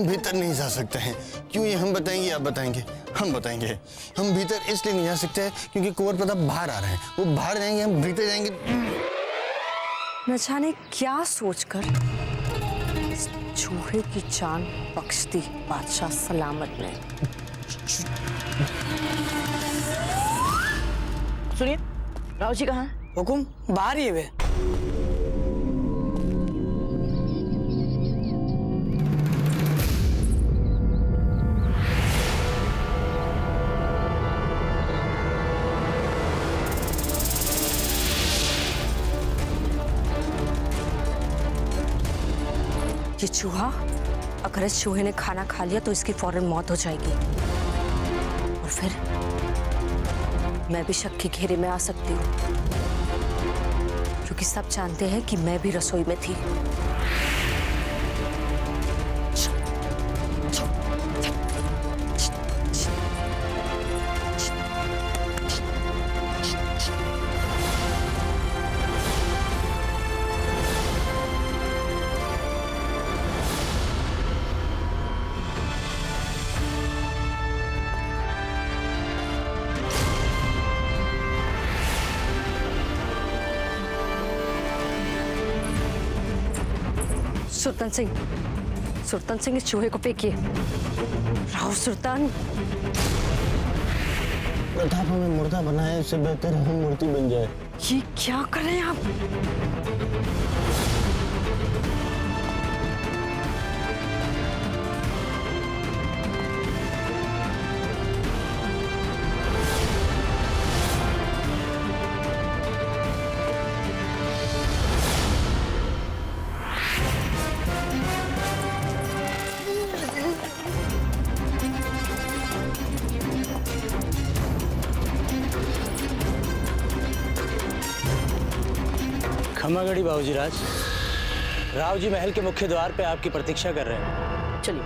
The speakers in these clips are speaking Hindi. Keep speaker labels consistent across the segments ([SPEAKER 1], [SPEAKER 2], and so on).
[SPEAKER 1] हम भीतर नहीं जा सकते हैं। क्यों, ये हम बताएंगे, आप बताएंगे? हम बताएंगे। हम भीतर इसलिए नहीं जा सकते हैं क्योंकि कुंवर प्रताप बाहर आ रहे हैं। वो बाहर जाएंगे, हम भीतर जाएंगे।
[SPEAKER 2] न जाने क्या सोचकर इस चूहे की जान बख्श दी बादशाह सलामत ने।
[SPEAKER 3] सुनिए, राव जी कहाँ हैं?
[SPEAKER 4] हुकुम, बाहर ही है वे।
[SPEAKER 2] ये चूहा, अगर इस चूहे ने खाना खा लिया तो इसकी फौरन मौत हो जाएगी और फिर मैं भी शक के घेरे में आ सकती हूँ, क्योंकि सब जानते हैं कि मैं भी रसोई में थी। सुल्तान सिंह इस चूहे को फेंकिए। राव सुल्तान।
[SPEAKER 1] प्रताप हमें मुर्दा बनाए, इससे बेहतर हम मूर्ति बन जाए।
[SPEAKER 2] ये क्या कर रहे हैं आप?
[SPEAKER 5] खम्मागढ़ी बाबूजी राज, राव जी महल के मुख्य द्वार पे आपकी प्रतीक्षा कर रहे हैं।
[SPEAKER 3] चलिए।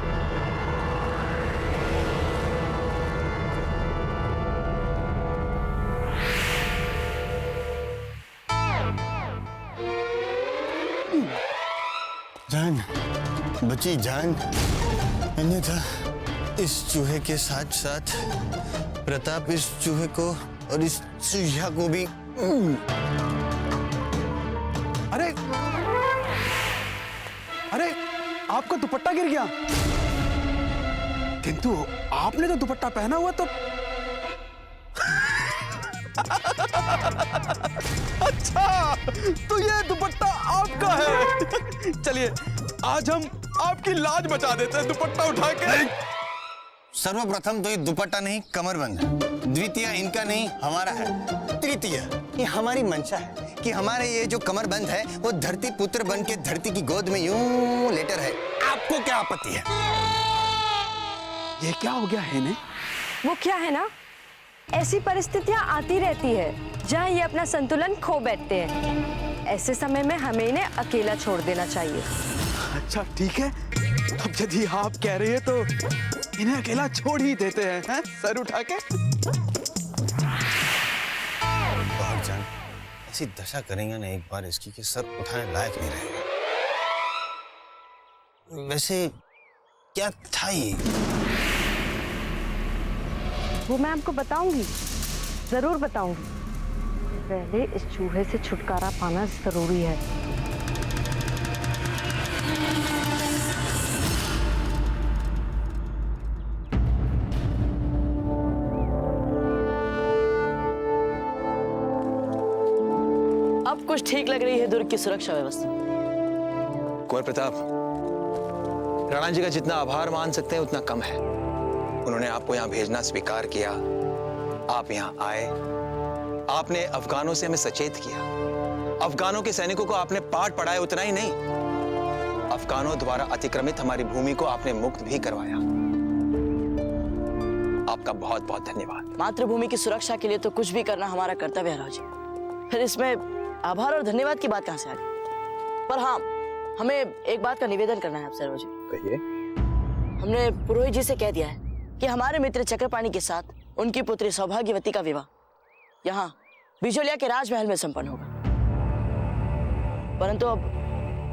[SPEAKER 1] जान, बची जान। अन्यथा इस चूहे के साथ साथ प्रताप इस चूहे को और इस चूहा को भी।
[SPEAKER 6] अरे अरे, आपका दुपट्टा गिर गया। किंतु आपने तो दुपट्टा पहना हुआ तो। अच्छा, तो ये दुपट्टा आपका है। चलिए, आज हम आपकी लाज बचा देते हैं दुपट्टा उठा के।
[SPEAKER 1] सर्वप्रथम तो ये दुपट्टा नहीं, कमरबंद है। द्वितीय इनका नहीं, हमारा है। तृतीय ये हमारी मंशा है कि हमारे ये जो कमरबंद है वो धरती पुत्र बन के धरती की गोद में यूं लेटा रहे। आपको क्या आपत्ति है?
[SPEAKER 6] ये क्या हो गया है ने?
[SPEAKER 2] वो क्या है ना, ऐसी परिस्थितियां आती रहती है जहां ये अपना संतुलन खो बैठते हैं। ऐसे समय में हमें इन्हें अकेला छोड़ देना चाहिए।
[SPEAKER 6] अच्छा ठीक है, अब यदि आप कह रही है तो इन्हें अकेला छोड़ ही देते हैं, सर उठा के।
[SPEAKER 1] बाहर जान, ऐसी दशा करेंगे ना एक बार इसकी कि सर उठाने लायक नहीं रहेगा। वैसे क्या था ये?
[SPEAKER 2] वो मैं आपको बताऊंगी, जरूर बताऊंगी। पहले इस चूहे से छुटकारा पाना जरूरी है।
[SPEAKER 3] अब कुछ ठीक लग रही है दुर्ग की सुरक्षा व्यवस्था।
[SPEAKER 5] कुंवर प्रताप, राणा जी का जितना आभार मान सकते हैं उतना कम है। उन्होंने आपको यहाँ भेजना स्वीकार किया, आप यहाँ आए, आपने अफगानों से हमें सचेत किया, अफगानों के सैनिकों को आपने पाठ पढ़ाया। उतना ही नहीं, अफगानों द्वारा अतिक्रमित हमारी भूमि को आपने मुक्त भी करवाया। आपका बहुत बहुत धन्यवाद।
[SPEAKER 3] मातृभूमि की सुरक्षा के लिए तो कुछ भी करना हमारा कर्तव्य है राव जी। फिर इसमें आभार और धन्यवाद की बात कहां से आ गई? पर हाँ, हमें एक बात का निवेदन करना है आपसे राव जी।
[SPEAKER 5] कहिए।
[SPEAKER 3] हमने पुरोहित जी से कह दिया है कि हमारे मित्र चक्रपाणी के साथ उनकी पुत्री सौभाग्यवती का विवाह यहाँ बिजोलिया के राजमहल में संपन्न होगा। परंतु अब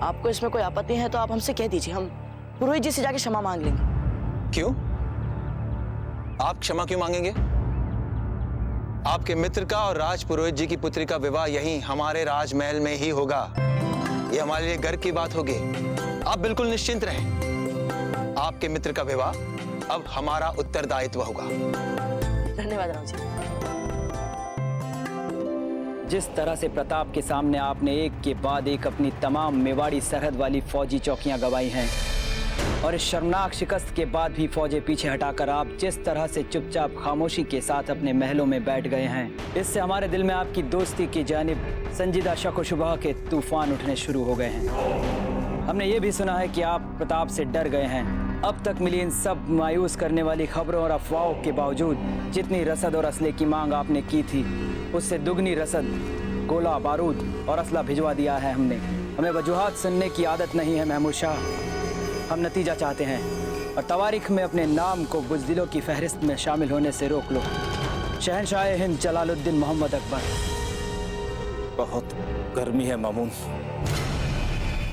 [SPEAKER 3] आपको इसमें कोई आपत्ति है तो आप हमसे कह दीजिए, हम पुरोहित जी से जाके क्षमा मांग लेंगे।
[SPEAKER 5] क्यों? आप क्षमा क्यों मांगेंगे? आपके मित्र का और राज पुरोहित जी की पुत्री का विवाह यहीं हमारे राजमहल में ही होगा। ये हमारे लिए गर्व की बात होगी। आप बिल्कुल निश्चिंत रहें। आपके मित्र का विवाह अब हमारा उत्तरदायित्व होगा।
[SPEAKER 3] धन्यवाद राव जी।
[SPEAKER 4] जिस तरह से प्रताप के सामने आपने एक के बाद एक अपनी तमाम मेवाड़ी सरहद वाली फौजी चौकियां गंवाई हैं और इस शर्मनाक शिकस्त के बाद भी फौजें पीछे हटाकर आप जिस तरह से चुपचाप खामोशी के साथ अपने महलों में बैठ गए हैं, इससे हमारे दिल में आपकी दोस्ती की जानिब संजीदा शक व शुबह के तूफान उठने शुरू हो गए हैं। हमने ये भी सुना है कि आप प्रताप से डर गए हैं। अब तक मिली इन सब मायूस करने वाली खबरों और अफवाहों के बावजूद जितनी रसद और असले की मांग आपने की थी, उससे दुगनी रसद, गोला बारूद और असला भिजवा दिया है हमने। हमें वजूहात सुनने की आदत नहीं है महमूद शाह, हम नतीजा चाहते हैं और तवारीख में अपने नाम को बुज़दिलों की फहरिस्त में शामिल होने से रोक लो। शहनशाह हिंद जलालुद्दीन मोहम्मद अकबर।
[SPEAKER 7] बहुत गर्मी है मामून,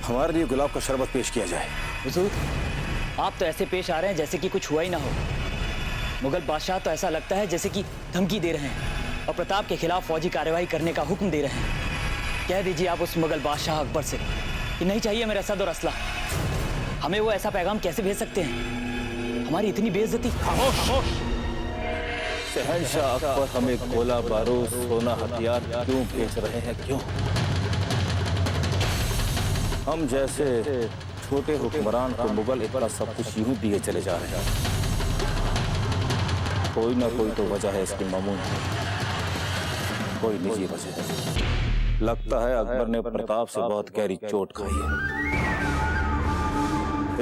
[SPEAKER 7] हमारे लिए गुलाब का शरबत पेश किया जाए।
[SPEAKER 4] हुजूर, आप तो ऐसे पेश आ रहे हैं जैसे कि कुछ हुआ ही ना हो। मुगल बादशाह तो ऐसा लगता है जैसे कि धमकी दे रहे हैं और प्रताप के खिलाफ फौजी कार्रवाई करने का हुक्म दे रहे हैं। कह दीजिए आप उस मुगल बादशाह अकबर से कि नहीं चाहिए मेरा रसद और असला। हमें वो ऐसा पैगाम कैसे भेज सकते हैं? हमारी इतनी बेइज्जती।
[SPEAKER 7] खामोश! शहंशाह अकबर हमें गोला बारूद, सोना, हथियार क्यों भेज रहे हैं? क्यों? हम जैसे छोटे हुक्मरान को मुगल इतना सब कुछ यूं दिए चले जा रहे हैं। कोई ना कोई तो वजह है इसकी मामून, कोई निजी वजह है। लगता है अकबर ने प्रताप से बहुत गहरी चोट खाई है।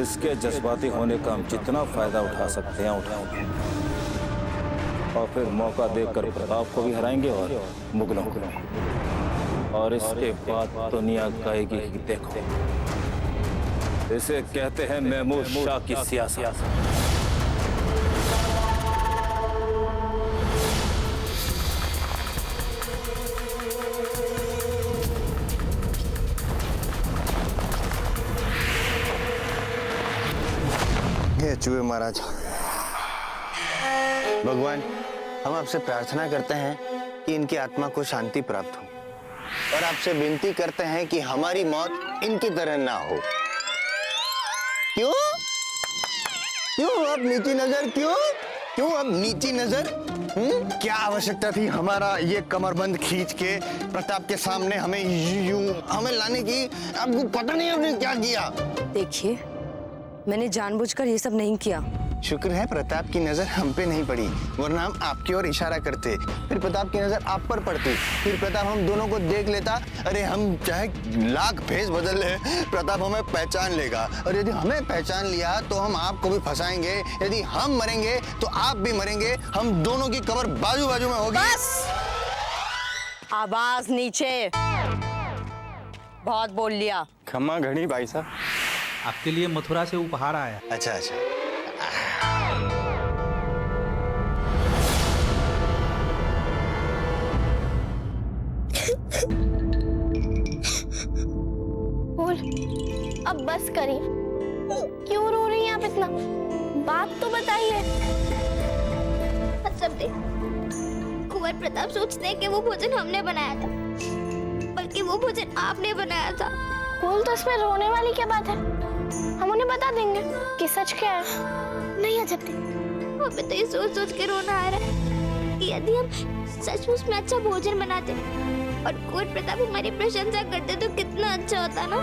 [SPEAKER 7] इसके जज्बाती होने का हम जितना फायदा उठा सकते हैं उठाएंगे और फिर मौका देकर प्रताप को भी हराएंगे और मुगलों को। और इसके बाद दुनिया कहेगी कि देखो, इसे कहते हैं महमूद शाह की सियासत।
[SPEAKER 1] हे चूहे महाराज, भगवान हम आपसे प्रार्थना करते हैं कि इनकी आत्मा को शांति प्राप्त हो और आपसे विनती करते हैं कि हमारी मौत इनकी तरह ना हो। क्यों क्यों अब नीची नजर? क्यों अब नीची नजर? क्या आवश्यकता थी हमारा ये कमरबंद खींच के प्रताप के सामने हमें यूं हमें लाने की? आपको पता नहीं आपने क्या किया?
[SPEAKER 2] देखिए, मैंने जानबूझकर ये सब नहीं किया।
[SPEAKER 1] शुक्र है प्रताप की नजर हम पे नहीं पड़ी, वरना हम आपकी ओर इशारा करते, फिर प्रताप की नजर आप पर पड़ती, फिर प्रताप हम दोनों को देख लेता। अरे हम चाहे लाख भेष बदल ले, प्रताप हमें पहचान लेगा और यदि हमें पहचान लिया तो हम आपको भी फंसाएंगे। यदि हम मरेंगे तो आप भी मरेंगे, हम दोनों की कब्र बाजू बाजू में होगी।
[SPEAKER 2] बस! आवाज नीचे। बहुत बोल लिया।
[SPEAKER 1] क्षमा घड़ी भाई साहब।
[SPEAKER 8] आपके लिए मथुरा से उपहार आया।
[SPEAKER 1] अच्छा अच्छा।
[SPEAKER 9] बोल, अब बस करिए। क्यों रो रही हैं आप इतना? बात तो बताइए।
[SPEAKER 10] सब देख, कुंवर प्रताप सोचते हैं कि वो भोजन हमने बनाया था, बल्कि वो भोजन आपने बनाया था।
[SPEAKER 9] बोल, तो इसमें रोने वाली क्या बात है? हम उन्हें बता देंगे कि सच क्या है।
[SPEAKER 10] नहीं अजब देख, हमें तो ये सोच सोच के रोना आ रहा है कि यदि हम सचमुच में अच्छा भोजन बनाते और कुंवर प्रताप हमारी प्रशंसा करते तो कितना अच्छा होता ना।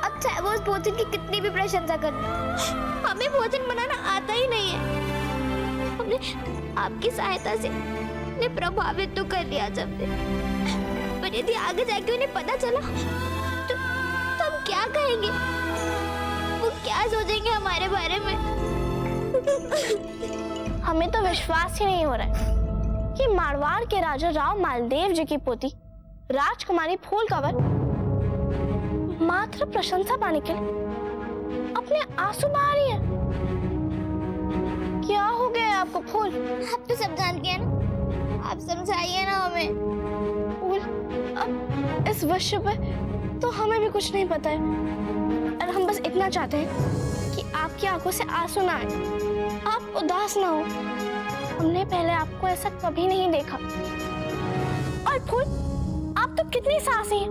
[SPEAKER 10] अच्छा है वो उस भोजन की कितनी भी प्रशंसा कर, हमें भोजन बनाना आता ही नहीं है। हमने आपकी सहायता से उन्हें प्रभावित तो कर लिया सबने, पर यदि आगे जाके उन्हें पता चला तो हम क्या कहेंगे? वो क्या सोचेंगे हमारे बारे में?
[SPEAKER 9] हमें तो विश्वास ही नहीं हो रहा है कि मारवाड़ के राजा राव मालदेव जी की पोती राजकुमारी फूलकवर मात्र प्रशंसा पाने के लिए अपने आंसू बहा रही है। क्या हो गया आपको फूल?
[SPEAKER 10] आप तो सब जानते हैं ना, आप समझाइए ना हमें।
[SPEAKER 9] फूल, अब इस विषय पे तो हमें भी कुछ नहीं पता है और हम बस इतना चाहते हैं कि आपकी आंखों से आंसू ना आए, आप उदास ना हो। हमने पहले आपको ऐसा कभी नहीं देखा। और फूल, आप तो कितनी साहसी हैं,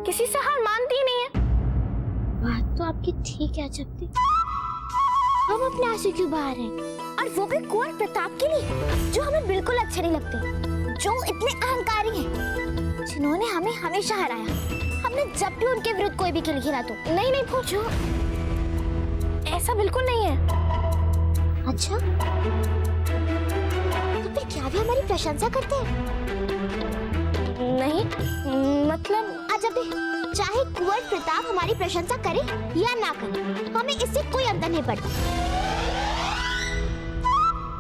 [SPEAKER 9] किसी से हार मानती ही नहीं है।
[SPEAKER 10] बात तो आपकी ठीक है जब्दी। हम अपने आंसू क्यों बहा रहे हैं? और वो भी कुंवर प्रताप के लिए, जो हमें बिल्कुल अच्छे नहीं लगते, जो इतने अहंकारी हैं, जिन्होंने हमें हमेशा हराया। हमने जब भी उनके विरुद्ध कोई भी खेल खेला तो
[SPEAKER 9] नहीं नहीं फूल, जो ऐसा बिल्कुल नहीं है।
[SPEAKER 10] अच्छा, तो फिर क्या भी हमारी प्रशंसा करते हैं?
[SPEAKER 9] नहीं, मतलब
[SPEAKER 10] जब भी चाहे कुंवर प्रताप हमारी प्रशंसा करे या ना करे, हमें इससे कोई अंतर नहीं पड़ता।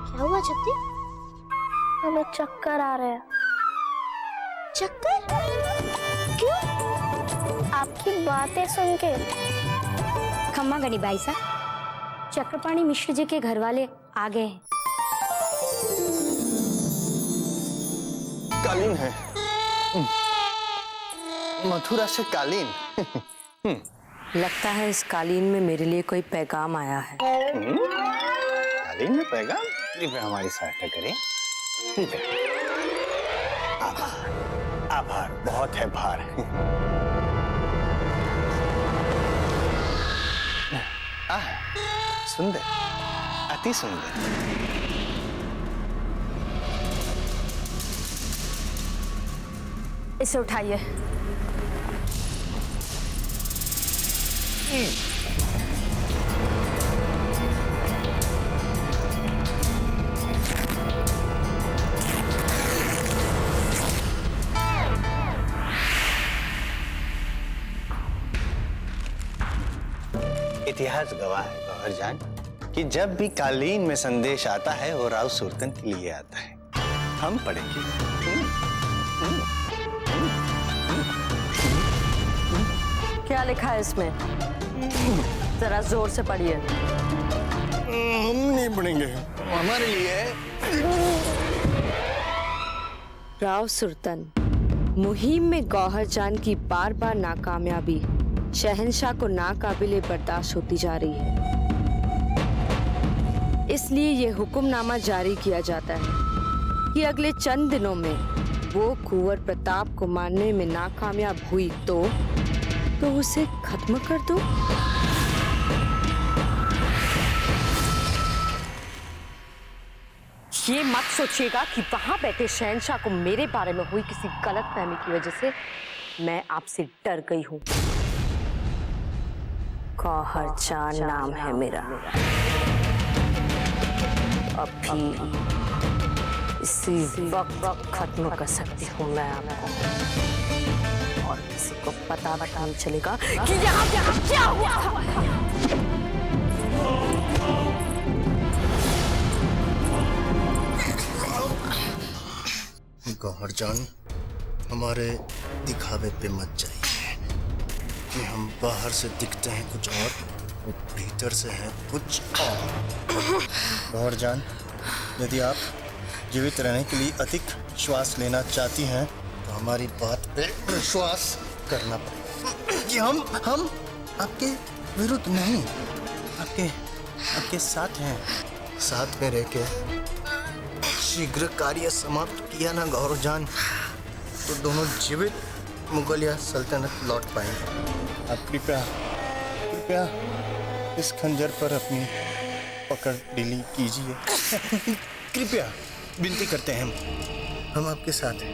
[SPEAKER 10] क्या हुआ जब्दी?
[SPEAKER 9] हमें चक्कर आ रहे हैं।
[SPEAKER 10] चक्कर? क्यों?
[SPEAKER 9] आपकी बातें सुन के।
[SPEAKER 11] खम्मा गणी बाई सा, चक्रपाणी मिश्र जी के घर वाले आ गए हैं।
[SPEAKER 1] कालीन है, मथुरा से कालीन।
[SPEAKER 2] लगता है इस कालीन में मेरे लिए कोई पैगाम आया है।
[SPEAKER 1] कालीन में पैगाम? कृपया हमारी सहायता करें। आभार, आभार, बहुत है भार। सुंदर, अति सुंदर।
[SPEAKER 2] इसे उठाइए।
[SPEAKER 1] इतिहास गवाह है गौहरजान कि जब भी कालीन में संदेश आता है वो राव सुरतन के लिए आता है। हम पढ़ेंगे।
[SPEAKER 2] क्या लिखा है इसमें? जरा जोर से पढ़िए।
[SPEAKER 1] हम नहीं पढ़ेंगे, हमारे लिए।
[SPEAKER 2] राव सुरतन, मुहिम में गौहरजान की बार बार नाकामयाबी शहंशाह को नाकाबिले बर्दाश्त होती जा रही है। इसलिए ये हुक्मनामा जारी किया जाता है कि अगले चंद दिनों में वो कुंवर प्रताप को मारने में नाकामयाब हुई तो उसे खत्म कर दो। ये मत सोचिएगा कि वहां बैठे शहंशाह को मेरे बारे में हुई किसी गलतफहमी की वजह से मैं आपसे डर गई हूं। गौहरजान नाम है मेरा। अभी इसी वक्त खत्म कर सकती हूँ मैं आपको, और किसी को पता नहीं चलेगा कि यहाँ क्या हुआ।
[SPEAKER 1] गौहरजान, हमारे दिखावे पे मत जाइए कि हम बाहर से दिखते हैं कुछ और, वो भीतर से है कुछ और। गौहरजान, यदि आप जीवित रहने के लिए अधिक श्वास लेना चाहती हैं तो हमारी बात पे विश्वास करना पड़ेगा कि हम आपके विरुद्ध नहीं, आपके साथ हैं। साथ में रह के शीघ्र कार्य समाप्त किया ना गौहरजान, तो दोनों जीवित मुगलिया सल्तनत लौट पाएंगे। आप कृपया इस खंजर पर अपनी पकड़ ढीली कीजिए। कृपया विनती करते हैं, हम आपके साथ हैं,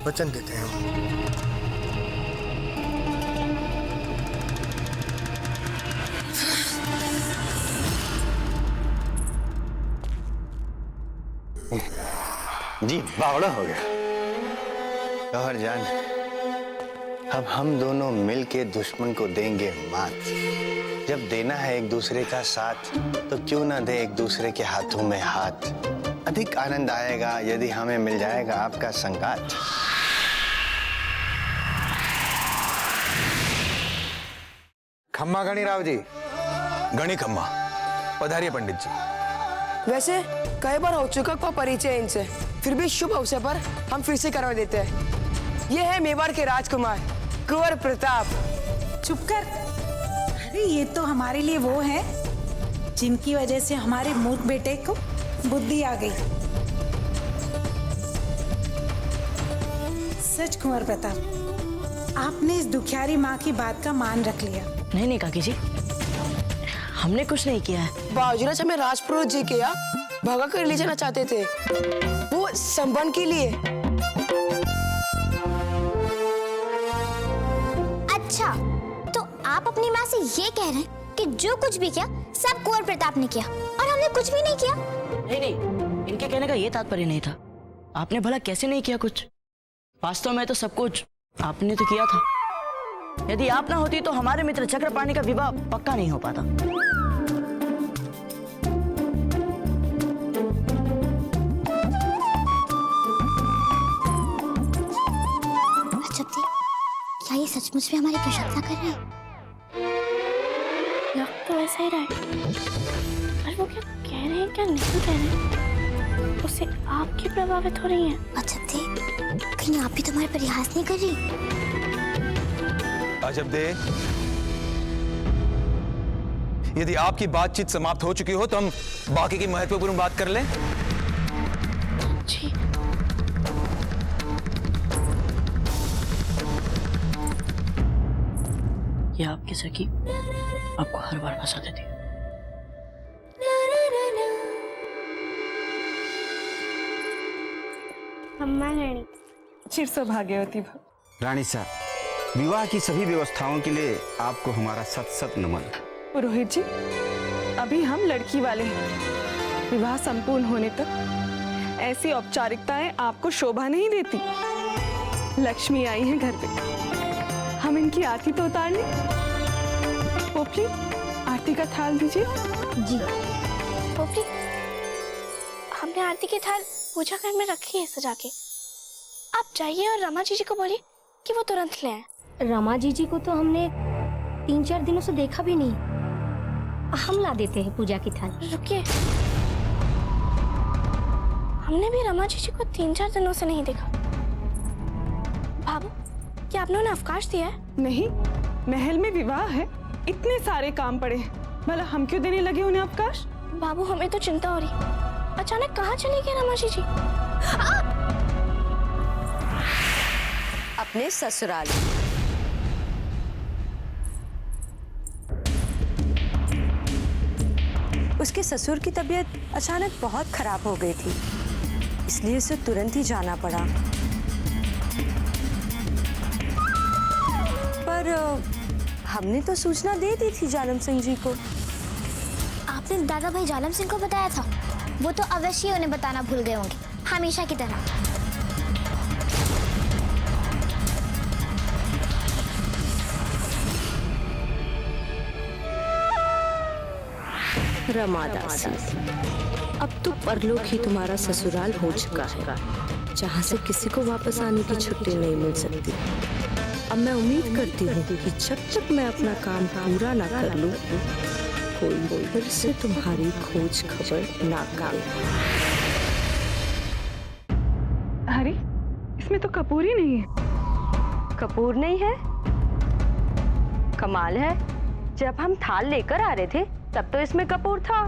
[SPEAKER 1] वचन देते हैं हम। जी, बावड़ा हो गया। गौहरजान, अब हम दोनों मिलके दुश्मन को देंगे मात। जब देना है एक दूसरे का साथ तो क्यों ना दे एक दूसरे के हाथों में हाथ। अधिक आनंद आएगा यदि हमें मिल जाएगा आपका संगात।
[SPEAKER 5] खम्मा गणी राव जी। गणी खम्मा, पधारिए पंडित जी।
[SPEAKER 12] वैसे कई बार हो चुका का परिचय इनसे, फिर भी शुभ अवसर पर हम फिर से करवा देते हैं। ये है मेवाड़ के राजकुमार कुंवर प्रताप।
[SPEAKER 13] चुप कर। अरे ये तो हमारे लिए वो है जिनकी वजह से हमारे मूर्ख बेटे को बुद्धि आ गई। सच कुंवर प्रताप, आपने इस दुखियारी माँ की बात का मान रख लिया।
[SPEAKER 3] नहीं नहीं काकी जी, हमने कुछ नहीं किया है।
[SPEAKER 12] बाजूराज हमें राजपुरोहित जी के यहाँ भगा कर ले जाना चाहते थे, वो संबंध के लिए।
[SPEAKER 10] अच्छा, तो आप अपनी माँ से ये कह रहे हैं कि जो कुछ भी किया सब कुंवर प्रताप ने किया और हमने कुछ भी नहीं किया?
[SPEAKER 3] नहीं नहीं, इनके कहने का ये तात्पर्य नहीं था। आपने भला कैसे नहीं किया कुछ? वास्तव में तो सब कुछ आपने तो किया था। यदि आप ना होती तो हमारे मित्र चक्रपाणी का विवाह पक्का नहीं हो पाता।
[SPEAKER 10] अच्छा, क्या ये सचमुच में हमारी प्रशंसा कर रहे हैं? लग तो ऐसा ही रहा है, पर वो क्या कह रहे हैं क्या नहीं कह रहे हैं, उससे आप क्यों प्रभावित हो रही हैं? अच्छा, कहीं आप भी तुम्हारे प्रयास नहीं कर रही?
[SPEAKER 5] अजब दे, यदि आपकी बातचीत समाप्त हो चुकी हो तो हम बाकी की महत्वपूर्ण बात कर लें।
[SPEAKER 10] जी।
[SPEAKER 3] ये आपकी सखी आपको हर बार फंसा देती है।
[SPEAKER 10] अम्मा रानी,
[SPEAKER 14] चिर सौभाग्यवती भव।
[SPEAKER 15] रानी साहब, विवाह की सभी व्यवस्थाओं के लिए आपको हमारा सत सत नमन।
[SPEAKER 14] पुरोहित जी, अभी हम लड़की वाले हैं। विवाह संपूर्ण होने तक ऐसी औपचारिकताएं आपको शोभा नहीं देती। लक्ष्मी आई हैं घर पे, हम इनकी आरती तो उतार लें। पोपली, आरती का थाल दीजिए।
[SPEAKER 10] जी। पोपली, हमने आरती के थाल पूजा घर में रखी है सजा के। आप जाइए और रमा जीजी को बोलिए कि वो तुरंत ले आए।
[SPEAKER 11] रमा जीजी को तो हमने 3-4 दिनों से देखा भी नहीं। हम ला देते हैं पूजा की थाल।
[SPEAKER 10] रुकिए, हमने भी रमा जीजी को 3-4 दिनों से नहीं देखा। बाबू, क्या आपने उन्हें अवकाश दिया है?
[SPEAKER 14] नहीं, महल में विवाह है, इतने सारे काम पड़े हैं, भला हम क्यों देने लगे उन्हें अवकाश?
[SPEAKER 10] बाबू, हमें तो चिंता हो रही। अचानक कहाँ चली गई रमा जीजी?
[SPEAKER 2] अपने ससुराल। उसके ससुर की तबीयत अचानक बहुत खराब हो गई थी, इसलिए उसे तुरंत ही जाना पड़ा। पर हमने तो सूचना दे दी थी जालम सिंह जी को।
[SPEAKER 10] आपने दादा भाई जालम सिंह को बताया था? वो तो अवश्य उन्हें बताना भूल गए होंगे, हमेशा की तरह।
[SPEAKER 2] रमादासी, अब तो परलोक ही तुम्हारा ससुराल हो चुका है, जहाँ से किसी को वापस आने की छुट्टी नहीं मिल सकती। अब मैं उम्मीद करती हूँ कि जब तक मैं अपना काम पूरा ना कर लूँ, कोई फिर से तुम्हारी खोज खबर नाकाम।
[SPEAKER 14] हरी, इसमें तो कपूर ही नहीं है।
[SPEAKER 2] कपूर नहीं है? कमाल है, जब हम थाल लेकर आ रहे थे तब तो इसमें कपूर था।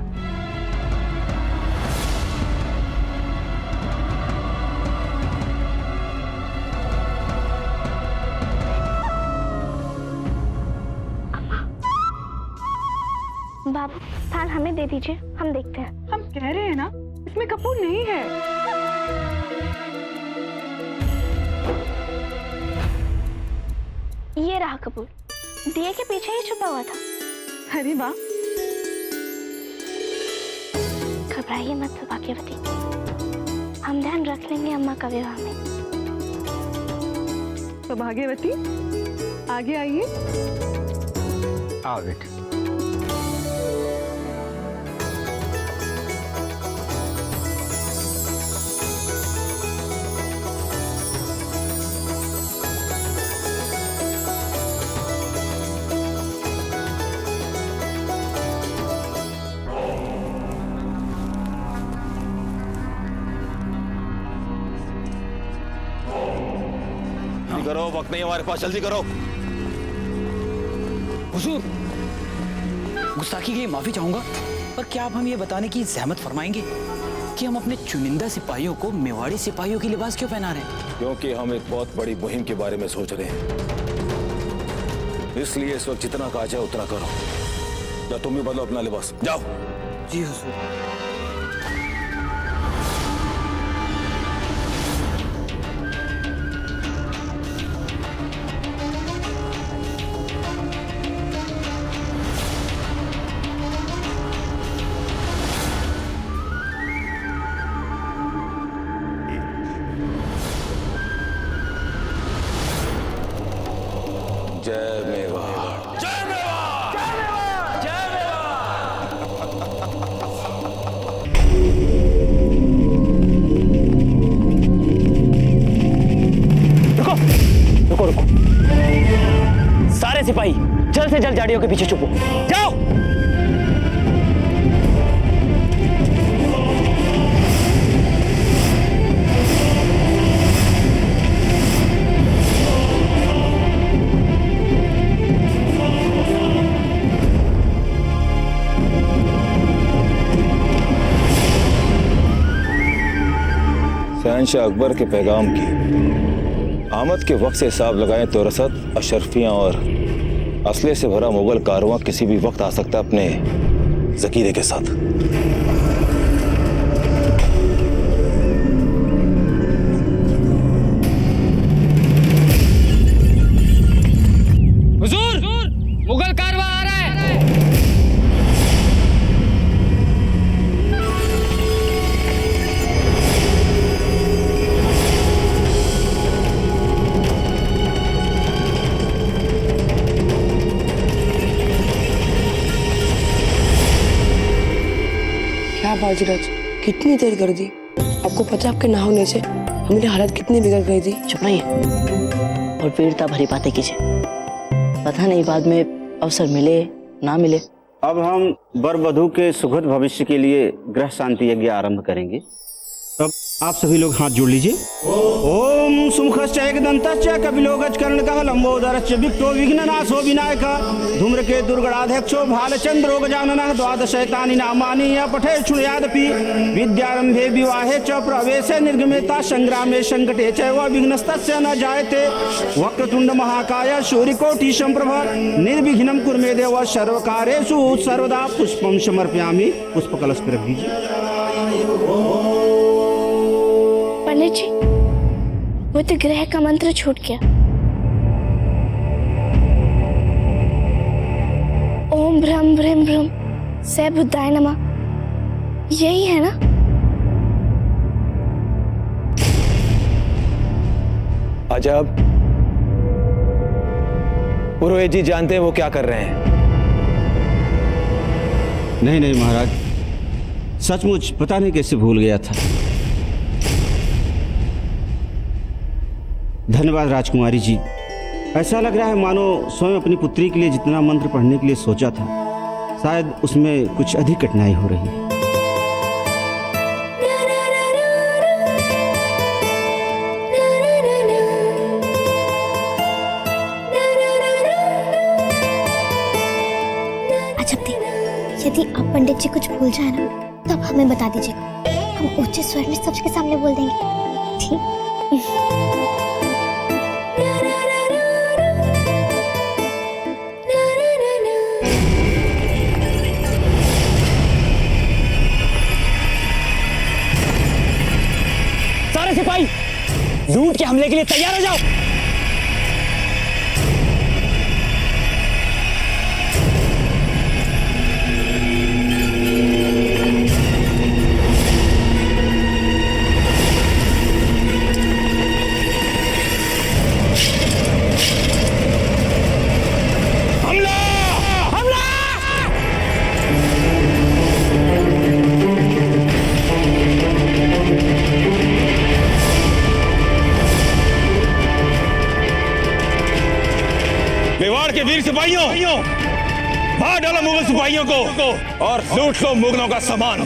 [SPEAKER 10] बाबू, थाल हमें दे दीजिए, हम देखते हैं।
[SPEAKER 14] हम कह रहे हैं ना, इसमें कपूर नहीं है।
[SPEAKER 10] ये रहा कपूर, दिए के पीछे ही छुपा हुआ था।
[SPEAKER 14] अरे वाह।
[SPEAKER 10] घबराइए मत सौभाग्यवती, हम ध्यान रख लेंगे अम्मा का विवाह में।
[SPEAKER 14] सौभाग्यवती, आगे आइए।
[SPEAKER 15] आओ बेटा।
[SPEAKER 5] करो, वक्त नहीं हमारे पास, जल्दी करो।
[SPEAKER 4] हुजूर, गुस्ताखी के लिए माफी चाहूंगा, पर क्या आप हमें ये बताने की जहमत फरमाएंगे कि हम अपने चुनिंदा सिपाहियों को मेवाड़ी सिपाहियों की लिबास क्यों पहना रहे हैं?
[SPEAKER 7] क्योंकि हम एक बहुत बड़ी मुहिम के बारे में सोच रहे हैं, इसलिए इस वक्त जितना कहा जाए उतना करो। या तुम भी बदलो अपना लिबास, जाओ।
[SPEAKER 4] जी हुजूर।
[SPEAKER 7] जय मेवाड़।
[SPEAKER 4] जय मेवाड़। जय
[SPEAKER 3] रुको रुको रुको, सारे सिपाही जल्द से जल्द झाड़ियों के पीछे छुपो, जाओ।
[SPEAKER 7] शहंशाह अकबर के पैगाम की आमद के वक्त से हिसाब लगाएं तो रसद, अशरफियां और असले से भरा मुगल कारवां किसी भी वक्त आ सकता है अपने जकीरे के साथ।
[SPEAKER 16] हुजूर, मुगल कारवां आ रहा है।
[SPEAKER 12] क्या बाजीराज, कितनी देर कर दी? आपको पता है आपके ना होने से हमारी हालत कितनी बिगड़ गई थी।
[SPEAKER 3] चुप रहिए और वीरता भरी बातें कीजिए, पता नहीं बाद में अवसर मिले ना मिले।
[SPEAKER 15] अब हम वर वधू के सुखद भविष्य के लिए ग्रह शांति यज्ञ आरंभ करेंगे। तब आप सभी लोग हाथ जोड़ लीजिए। ओम सुमुखश्च एकदन्तश्च कपिलोगजकर्णकः लंबोदरश्च विक्टो विघ्ननाशो विनायकः धूम्रकेतुर्गणाध्यक्षो भालचंद्रो गजाननः द्वादशैतानि नामानि यः पठेत् शृणुयादपि विद्यारंभे विवाहे च प्रवेशे निर्गमेता संग्रामे संकटे चैव विघ्नस्तस्य न जायते वक्रतुंड महाकाय सूर्यकोटि संप्रभ निर्विघ्नं कुरु मे देव सर्वकार्येषु सर्वदा। पुष्पं समर्पयामि। पुष्पकलश पर रख दीजिए।
[SPEAKER 9] पंडित जी, वो तो ग्रह का मंत्र छूट गया। ओम भ्रम भ्रम भ्रम से बुद्धाय नमः, यही है ना?
[SPEAKER 5] अजब, पुरोहित जी जानते हैं वो क्या कर रहे हैं?
[SPEAKER 15] नहीं नहीं महाराज, सचमुच पता नहीं कैसे भूल गया था। धन्यवाद राजकुमारी जी। ऐसा लग रहा है मानो स्वयं अपनी पुत्री के लिए जितना मंत्र पढ़ने के लिए सोचा था, शायद उसमें कुछ अधिक कठिनाई हो रही है।
[SPEAKER 10] अजब थी, यदि आप पंडित जी कुछ भूल जाए ना तो आप हमें बता दीजिएगा, हम ऊंचे स्वर में सबके सामने बोल देंगे। ठीक?
[SPEAKER 3] सारे सिपाही लूट के हमले के लिए तैयार हो जाओ।
[SPEAKER 7] मेवाड़ के वीर सिपाहियों, मार डालो मुगल सिपाहियों को और लूट लो मुगलों का सामान।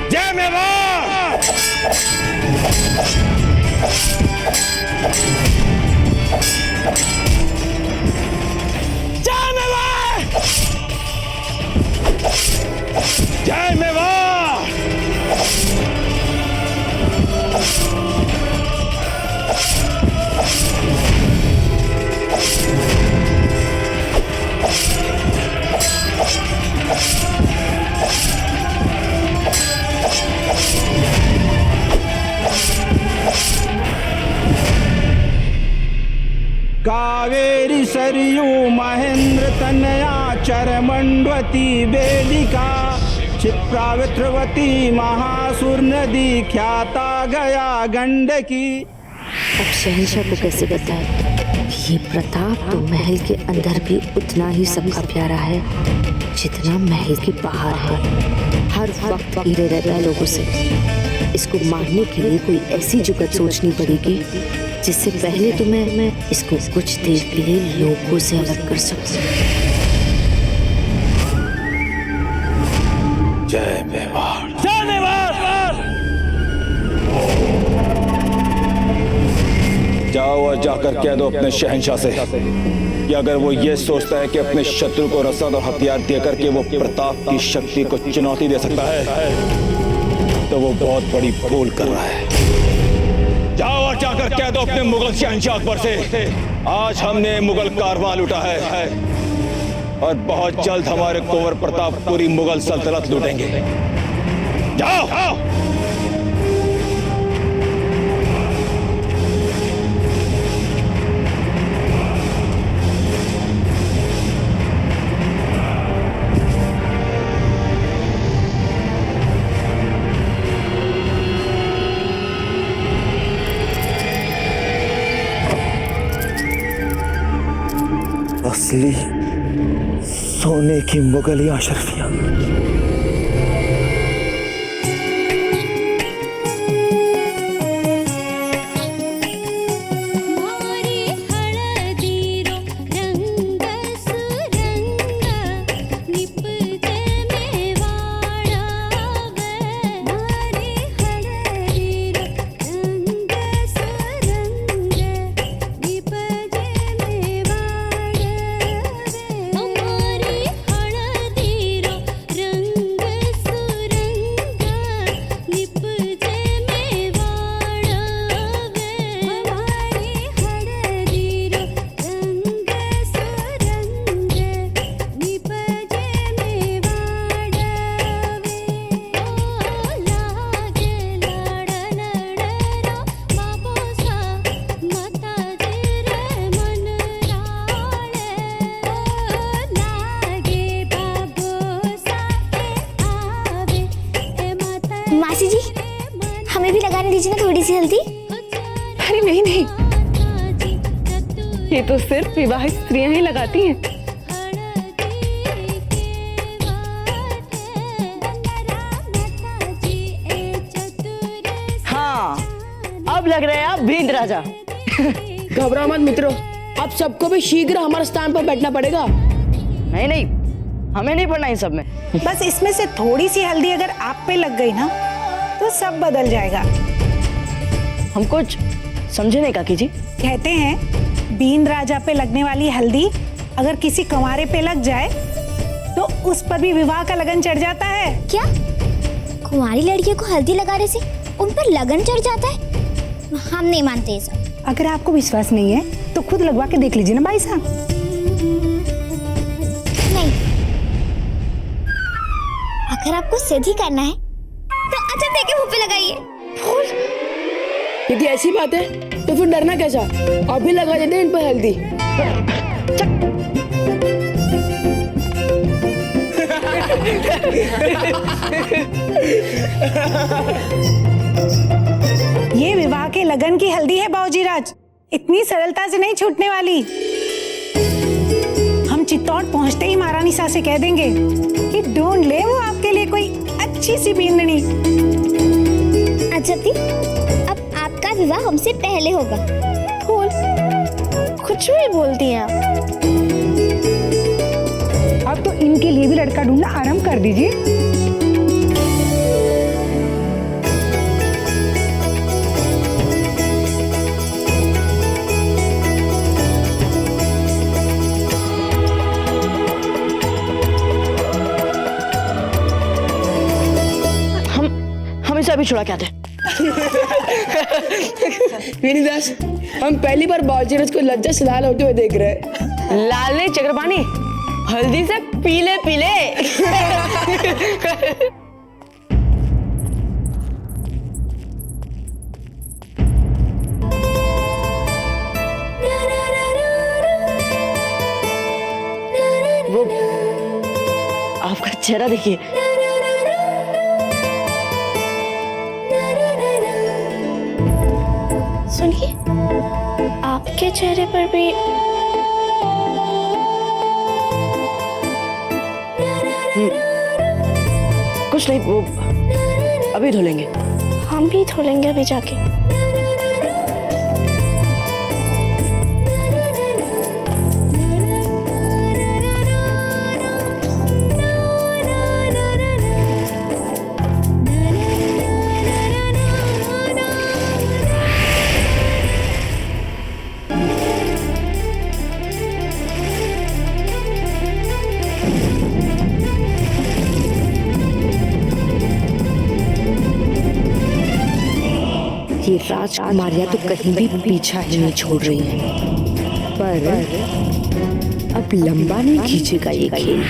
[SPEAKER 7] जय मेवाड़। जय मेवाड़। जय
[SPEAKER 15] सरयू महेंद्र तनया चरमंडवती वेदिका क्षिप्रावित्रवती महासुर नदी ख्याता गया गंडकी।
[SPEAKER 2] अब शहंशाह को कैसे बताए? ये प्रताप तो महल के अंदर भी उतना ही सबका प्यारा है जितना महल के बाहर है। हर वक्त घिरे रहता है लोगों से। इसको मारने के लिए कोई ऐसी जुगत सोचनी पड़ेगी जिससे पहले तो मैं इसको कुछ देर के लिए लोगों से अलग कर सकूं।
[SPEAKER 7] जय मेवाड़।
[SPEAKER 15] जय मेवाड़।
[SPEAKER 7] जाओ और जाकर कह दो अपने शहंशाह से कि अगर वो ये सोचता है कि अपने शत्रु को रसद और हथियार देकर के वो प्रताप की शक्ति को चुनौती दे सकता है तो वो बहुत बड़ी भूल कर रहा है। जाओ और जाकर कह दो अपने मुगल शहंशाह अकबर से आज हमने मुगल कारवां लूटा है और बहुत जल्द हमारे कुंवर प्रताप पूरी मुगल सल्तनत लूटेंगे। जाओ।
[SPEAKER 17] असली सोने की मुगली अशरफियां।
[SPEAKER 10] मासी जी, हमें भी लगाने दीजिए ना थोड़ी सी हल्दी।
[SPEAKER 14] अरे नहीं नहीं, ये तो सिर्फ विवाहित स्त्रियां ही लगाती हैं।
[SPEAKER 3] हाँ, अब लग रहे हैं आप भींद राजा।
[SPEAKER 12] घबराओ मत मित्रों, अब सबको भी शीघ्र हमारे स्थान पर बैठना पड़ेगा।
[SPEAKER 3] नहीं नहीं, हमें नहीं पड़ना इन सब में।
[SPEAKER 13] बस इसमें से थोड़ी सी हल्दी अगर आप पे लग गई ना तो सब बदल जाएगा।
[SPEAKER 3] हम कुछ समझे नहीं काकी जी।
[SPEAKER 13] कहते हैं बींद राजा पे लगने वाली हल्दी अगर किसी कुंवारे पे लग जाए तो उस पर भी विवाह का लगन चढ़ जाता है।
[SPEAKER 10] क्या कुंवारी लड़कियों को हल्दी लगाने से उन पर लगन चढ़ जाता है? हम नहीं मानते ये सब।
[SPEAKER 13] अगर आपको विश्वास नहीं है तो खुद लगवा के देख लीजिए ना भाई साहब।
[SPEAKER 10] नहीं, अगर आपको सीधी करना है तो अच्छा देखे मुंह पे लगाइए फूल।
[SPEAKER 12] यदि ऐसी बात है तो फिर डरना कैसा? अभी लगा देते हैं इन पर हल्दी।
[SPEAKER 13] ये विवाह के लगन की हल्दी है बाबूजी राज, इतनी सरलता से नहीं छूटने वाली। हम चित्तौड़ पहुंचते ही महारानी सा से कह देंगे कि ढूंढ ले वो आपके लिए कोई अच्छी सी बींदनी।
[SPEAKER 10] अच्छा दी, अब आपका विवाह हमसे पहले होगा। फूल, कुछ भी बोलती हैं आप।
[SPEAKER 13] अब तो इनके लिए भी लड़का ढूंढना आरंभ कर दीजिए।
[SPEAKER 3] से अभी छुड़ा के आते।
[SPEAKER 12] विनीदास, हम पहली बार बाजीराज को लज्जा से लाल होते हुए देख रहे हैं।
[SPEAKER 3] लाल नहीं चक्रपाणी, हल्दी से पीले पीले। चेहरा देखिए।
[SPEAKER 9] सुनिए, आपके चेहरे पर भी
[SPEAKER 3] कुछ नहीं, वो अभी धो लेंगे।
[SPEAKER 9] हम भी धो लेंगे अभी जाके।
[SPEAKER 2] ये राजकुमारियां तो कहीं भी पीछा ही नहीं छोड़ रही हैं, पर अब लंबा नहीं खींचेगा ये खेल।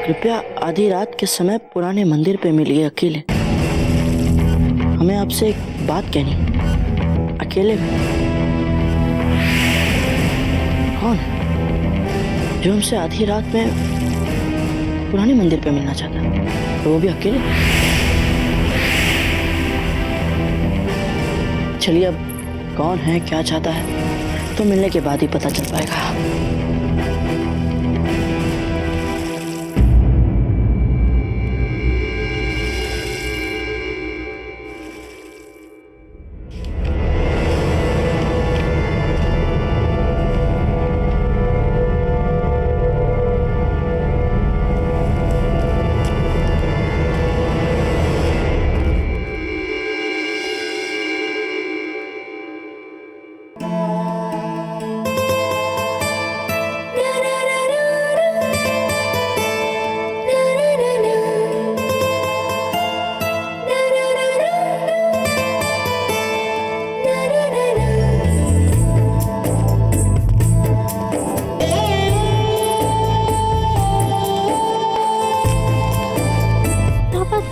[SPEAKER 3] कृपया आधी रात के समय पुराने मंदिर पे मिलिए अकेले। हमें आपसे एक बात कहनी, अकेले में। कौन है जो हमसे आधी रात में पुराने मंदिर पे मिलना चाहता है, तो वो भी अकेले? चलिए, अब कौन है, क्या चाहता है, तो मिलने के बाद ही पता चल पाएगा।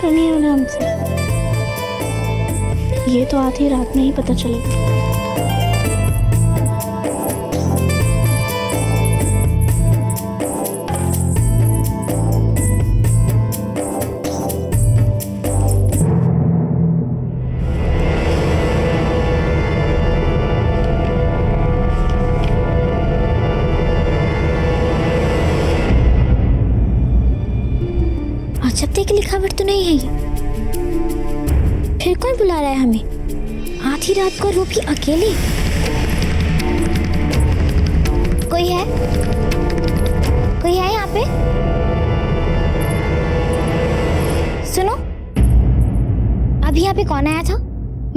[SPEAKER 9] करनी है उन्हें हमसे, ये तो आधी रात में ही पता चलेगा।
[SPEAKER 10] अजब की लिखावट तो नहीं है ये। फिर कौन बुला रहा है हमें आधी रात को, और वो भी अकेले? कोई है? कोई है यहाँ पे? सुनो, अभी यहाँ पे कौन आया था?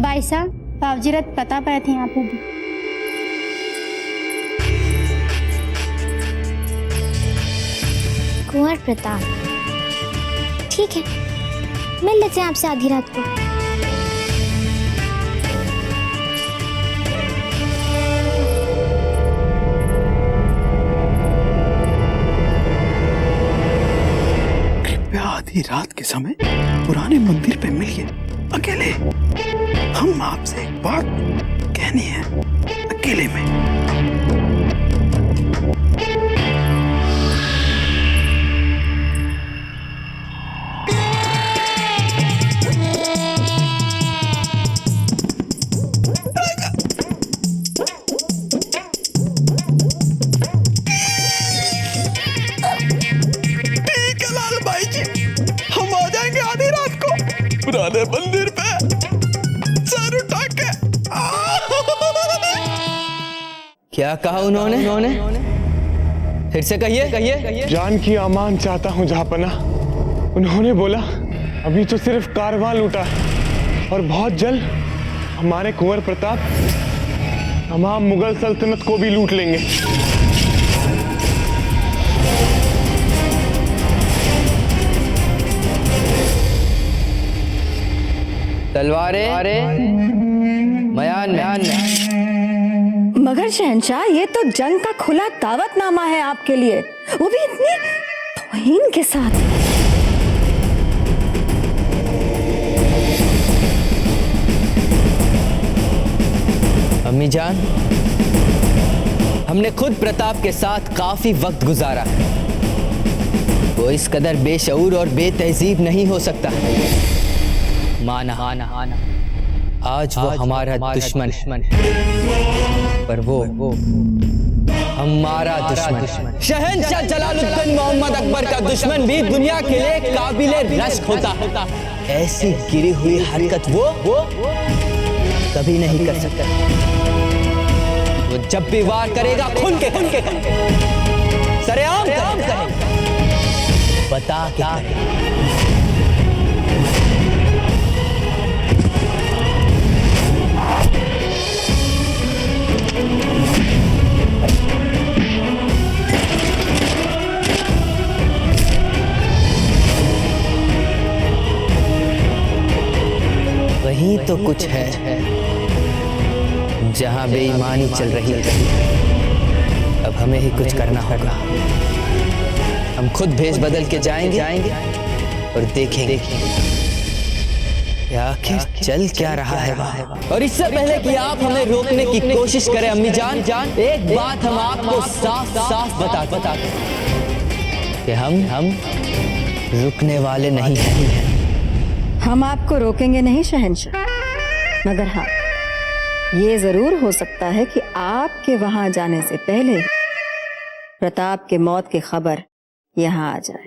[SPEAKER 11] भाई साहब, बाबूजीरत पता पाए थे यहाँ पे भी।
[SPEAKER 10] कुंवर प्रताप, ठीक है, मिल लेते हैं आपसे आधी रात को।
[SPEAKER 6] कृपया आधी रात के समय पुराने मंदिर पे मिलिए अकेले। हम आपसे एक बात कहनी है अकेले में। पुराने मंदिर पे सर उठा के।
[SPEAKER 18] क्या कहा उन्होंने? फिर से कहिए।
[SPEAKER 19] जान की अमान चाहता हूँ जहापना। उन्होंने बोला अभी तो सिर्फ कारवां लूटा है और बहुत जल्द हमारे कुंवर प्रताप तमाम मुगल सल्तनत को भी लूट लेंगे।
[SPEAKER 18] तलवारें मयान में।
[SPEAKER 20] मगर शहंशाह, ये तो जंग का खुला दावतनामा है आपके लिए, वो भी इतनी तौहीन के साथ।
[SPEAKER 18] अम्मी जान, हमने खुद प्रताप के साथ काफी वक्त गुजारा है। वो इस कदर बेशऊर और बेतहजीब नहीं हो सकता। माना आज वो हमारा दुश्मन है, पर वो हमारा दुश्मन। शहंशाह जलालुद्दीन मोहम्मद अकबर का दुश्मन भी दुनिया के लिए काबिले रश्क होता है। ऐसी गिरी हुई हरकत वो कभी नहीं कर सकता। वो जब भी वार करेगा खुल के सरेआम करेगा। बता क्या वही तो कुछ है जहां बेईमानी चल रही है। अब हमें ही कुछ करना होगा। हम खुद भेष बदल के जाएंगे और देखेंगे आखिर चल क्या रहा है वहाँ। और इससे पहले कि आप हमें रोकने की कोशिश करें अम्मी जान, एक बात हम आपको साफ साफ बता कि हम रुकने वाले नहीं हैं।
[SPEAKER 20] हम आपको रोकेंगे नहीं शहंशाह, मगर हाँ, ये जरूर हो सकता है कि आपके वहां जाने से पहले प्रताप के मौत की खबर यहाँ आ जाए।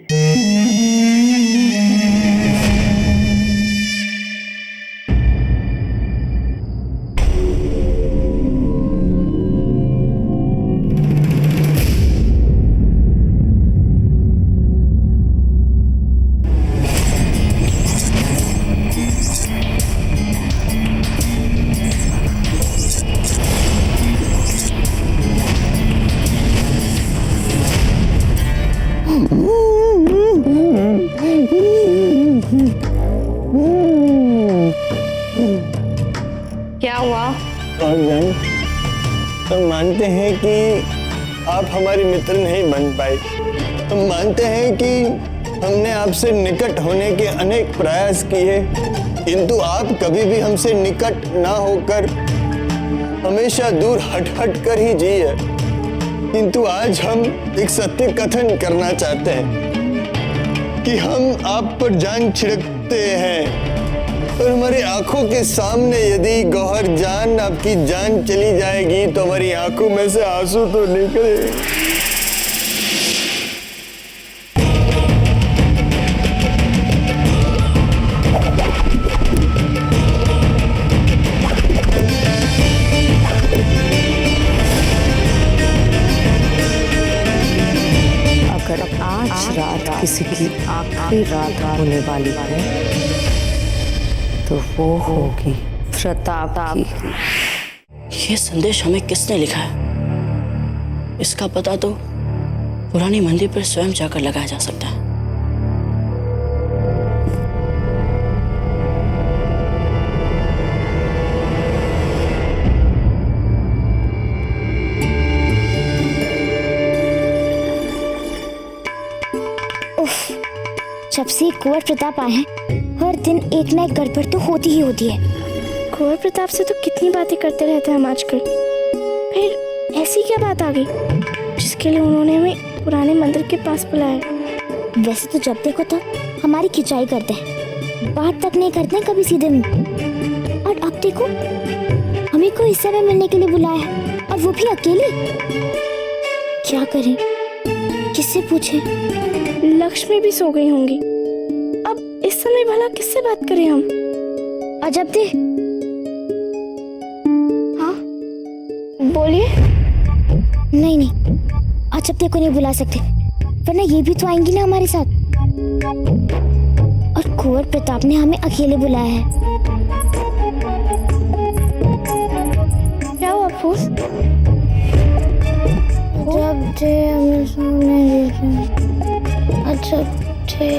[SPEAKER 2] क्या हुआ?
[SPEAKER 1] हम मानते हैं कि आप हमारी मित्र नहीं बन पाए। हम मानते हैं कि हमने आपसे निकट होने के अनेक प्रयास किए, किंतु आप कभी भी हमसे निकट ना होकर हमेशा दूर हट कर ही जी है। किंतु आज हम एक सत्य कथन करना चाहते हैं कि हम आप पर जान छिड़कते हैं, और हमारी आंखों के सामने यदि गौहर जान आपकी जान चली जाएगी तो हमारी आंखों में से आंसू तो निकले।
[SPEAKER 20] अगर आज रात किसी की आखिरी रात होने वाली है तो वो होगी प्रताप की।
[SPEAKER 3] ये संदेश हमें किसने लिखा है? इसका पता तो पुरानी मंदिर पर स्वयं जाकर लगाया जा सकता है।
[SPEAKER 10] जब से कुंवर प्रताप आए हैं, हर दिन एक ना एक गड़बड़ तो होती ही होती है।
[SPEAKER 9] कुंवर प्रताप से तो कितनी बातें करते रहते हैं हम आजकल, फिर ऐसी क्या बात आ गई जिसके लिए उन्होंने हमें पुराने मंदिर के पास बुलाया?
[SPEAKER 10] वैसे तो जब देखो तो हमारी खिंचाई करते हैं, बात तक नहीं करते हैं कभी सीधे मुंह। और अब देखो हमें को इस समय मिलने के लिए बुलाया है, और वो भी अकेले। क्या करें, किससे पूछे?
[SPEAKER 9] लक्ष्मी भी सो गई होंगी। अब इस समय भला किससे बात करें हम?
[SPEAKER 10] अजब दे।
[SPEAKER 9] हाँ बोलिए।
[SPEAKER 10] नहीं, अजब दे को नहीं बुला सकते, वरना ये भी तो आएंगी ना हमारे साथ। और कुंवर प्रताप ने हमें अकेले बुलाया है।
[SPEAKER 9] क्या हुआ फूस?
[SPEAKER 10] जब दे हमें सोने दीजिए। अजब दे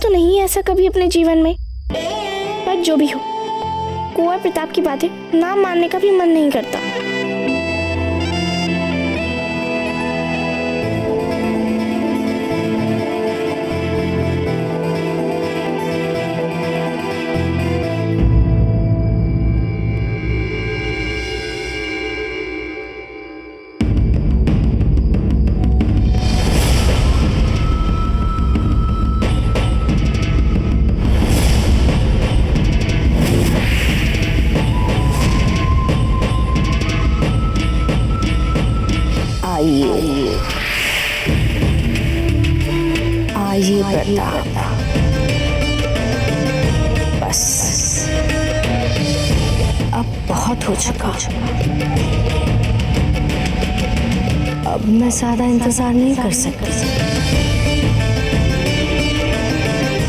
[SPEAKER 9] तो नहीं ऐसा कभी अपने जीवन में, पर जो भी हो, कुंवर प्रताप की बातें ना मानने का भी मन नहीं करता।
[SPEAKER 11] आइए प्रताप, बस अब बहुत हो चुका। अब मैं ज्यादा इंतजार नहीं कर सकती।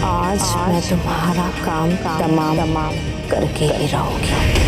[SPEAKER 11] आज मैं तुम्हारा काम तमाम करके ही रहूंगी।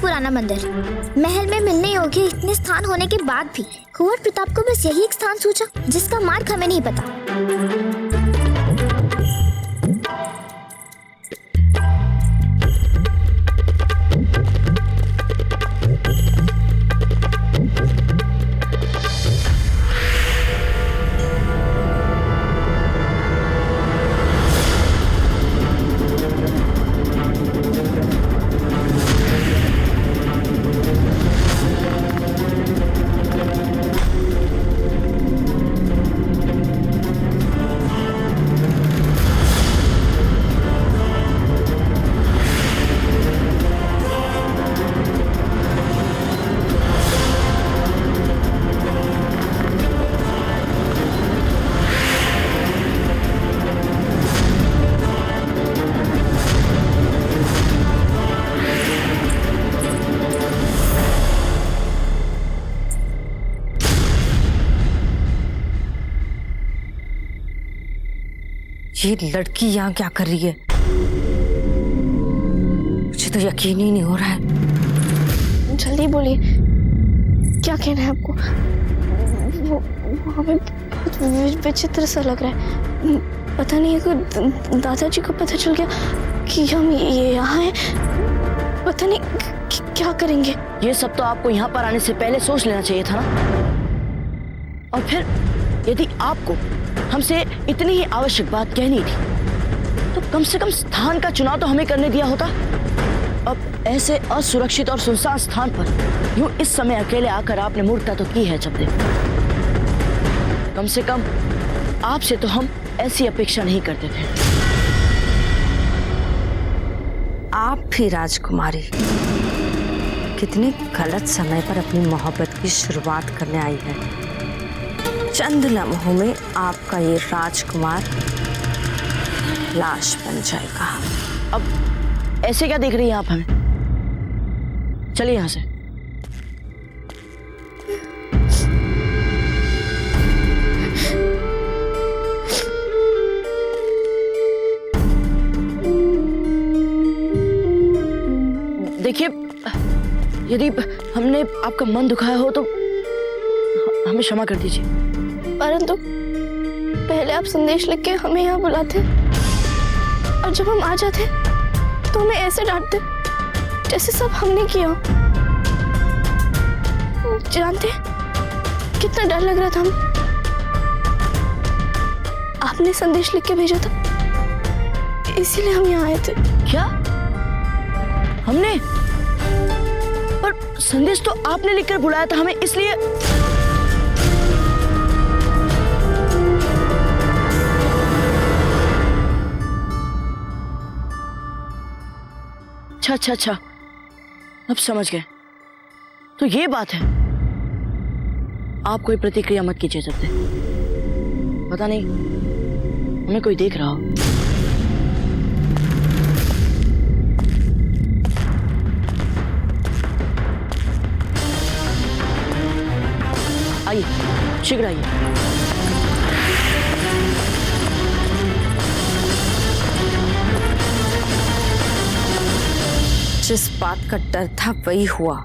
[SPEAKER 10] पुराना मंदिर महल में मिलने योग्य इतने स्थान होने के बाद भी कुंवर प्रताप को बस यही एक स्थान सूझा जिसका मार्ग हमें नहीं पता।
[SPEAKER 2] ये लड़की यहाँ क्या कर रही है? मुझे तो यकीन ही नहीं हो रहा है।
[SPEAKER 9] जल्दी बोलिए, क्या कहना है आपको? वो हमें बहुत विचित्र सा लग रहा है। पता नहीं है दादाजी को पता चल गया कि हम ये यहाँ हैं, पता नहीं क्या करेंगे।
[SPEAKER 3] ये सब तो आपको यहाँ पर आने से पहले सोच लेना चाहिए था ना। और फिर यदि आपको हमसे इतनी ही आवश्यक बात कहनी थी तो कम से कम स्थान का चुनाव तो हमें करने दिया होता। अब ऐसे असुरक्षित और सुनसान स्थान पर यूं इस समय अकेले आकर आपने मूर्खता तो की है जब देखो। कम से कम आपसे तो हम ऐसी अपेक्षा नहीं करते थे।
[SPEAKER 2] आप भी राजकुमारी कितने गलत समय पर अपनी मोहब्बत की शुरुआत करने आई है। चंद लम्हों में आपका ये राजकुमार लाश बन जाएगा।
[SPEAKER 3] अब ऐसे क्या देख रही हैं आप हमें? चलिए यहाँ से। देखिए, यदि हमने आपका मन दुखाया हो तो हमें क्षमा कर दीजिए।
[SPEAKER 9] परंतु पहले आप संदेश लिख के हमें यहाँ बुलाते और जब हम आ जाते तो हमें ऐसे डांटते जैसे सब हमने किया। जानते कितना डर लग रहा था हमें। आपने संदेश लिख के भेजा था, इसीलिए हम यहाँ आए थे।
[SPEAKER 3] क्या हमने? पर संदेश तो आपने लिखकर बुलाया था हमें, इसलिए अच्छा, अब समझ गए। तो ये बात है। आप कोई प्रतिक्रिया मत कीजिए जब तक, पता नहीं हमें कोई देख रहा हो। आइए, शीघ्र आइए।
[SPEAKER 2] जिस बात का डर था वही हुआ।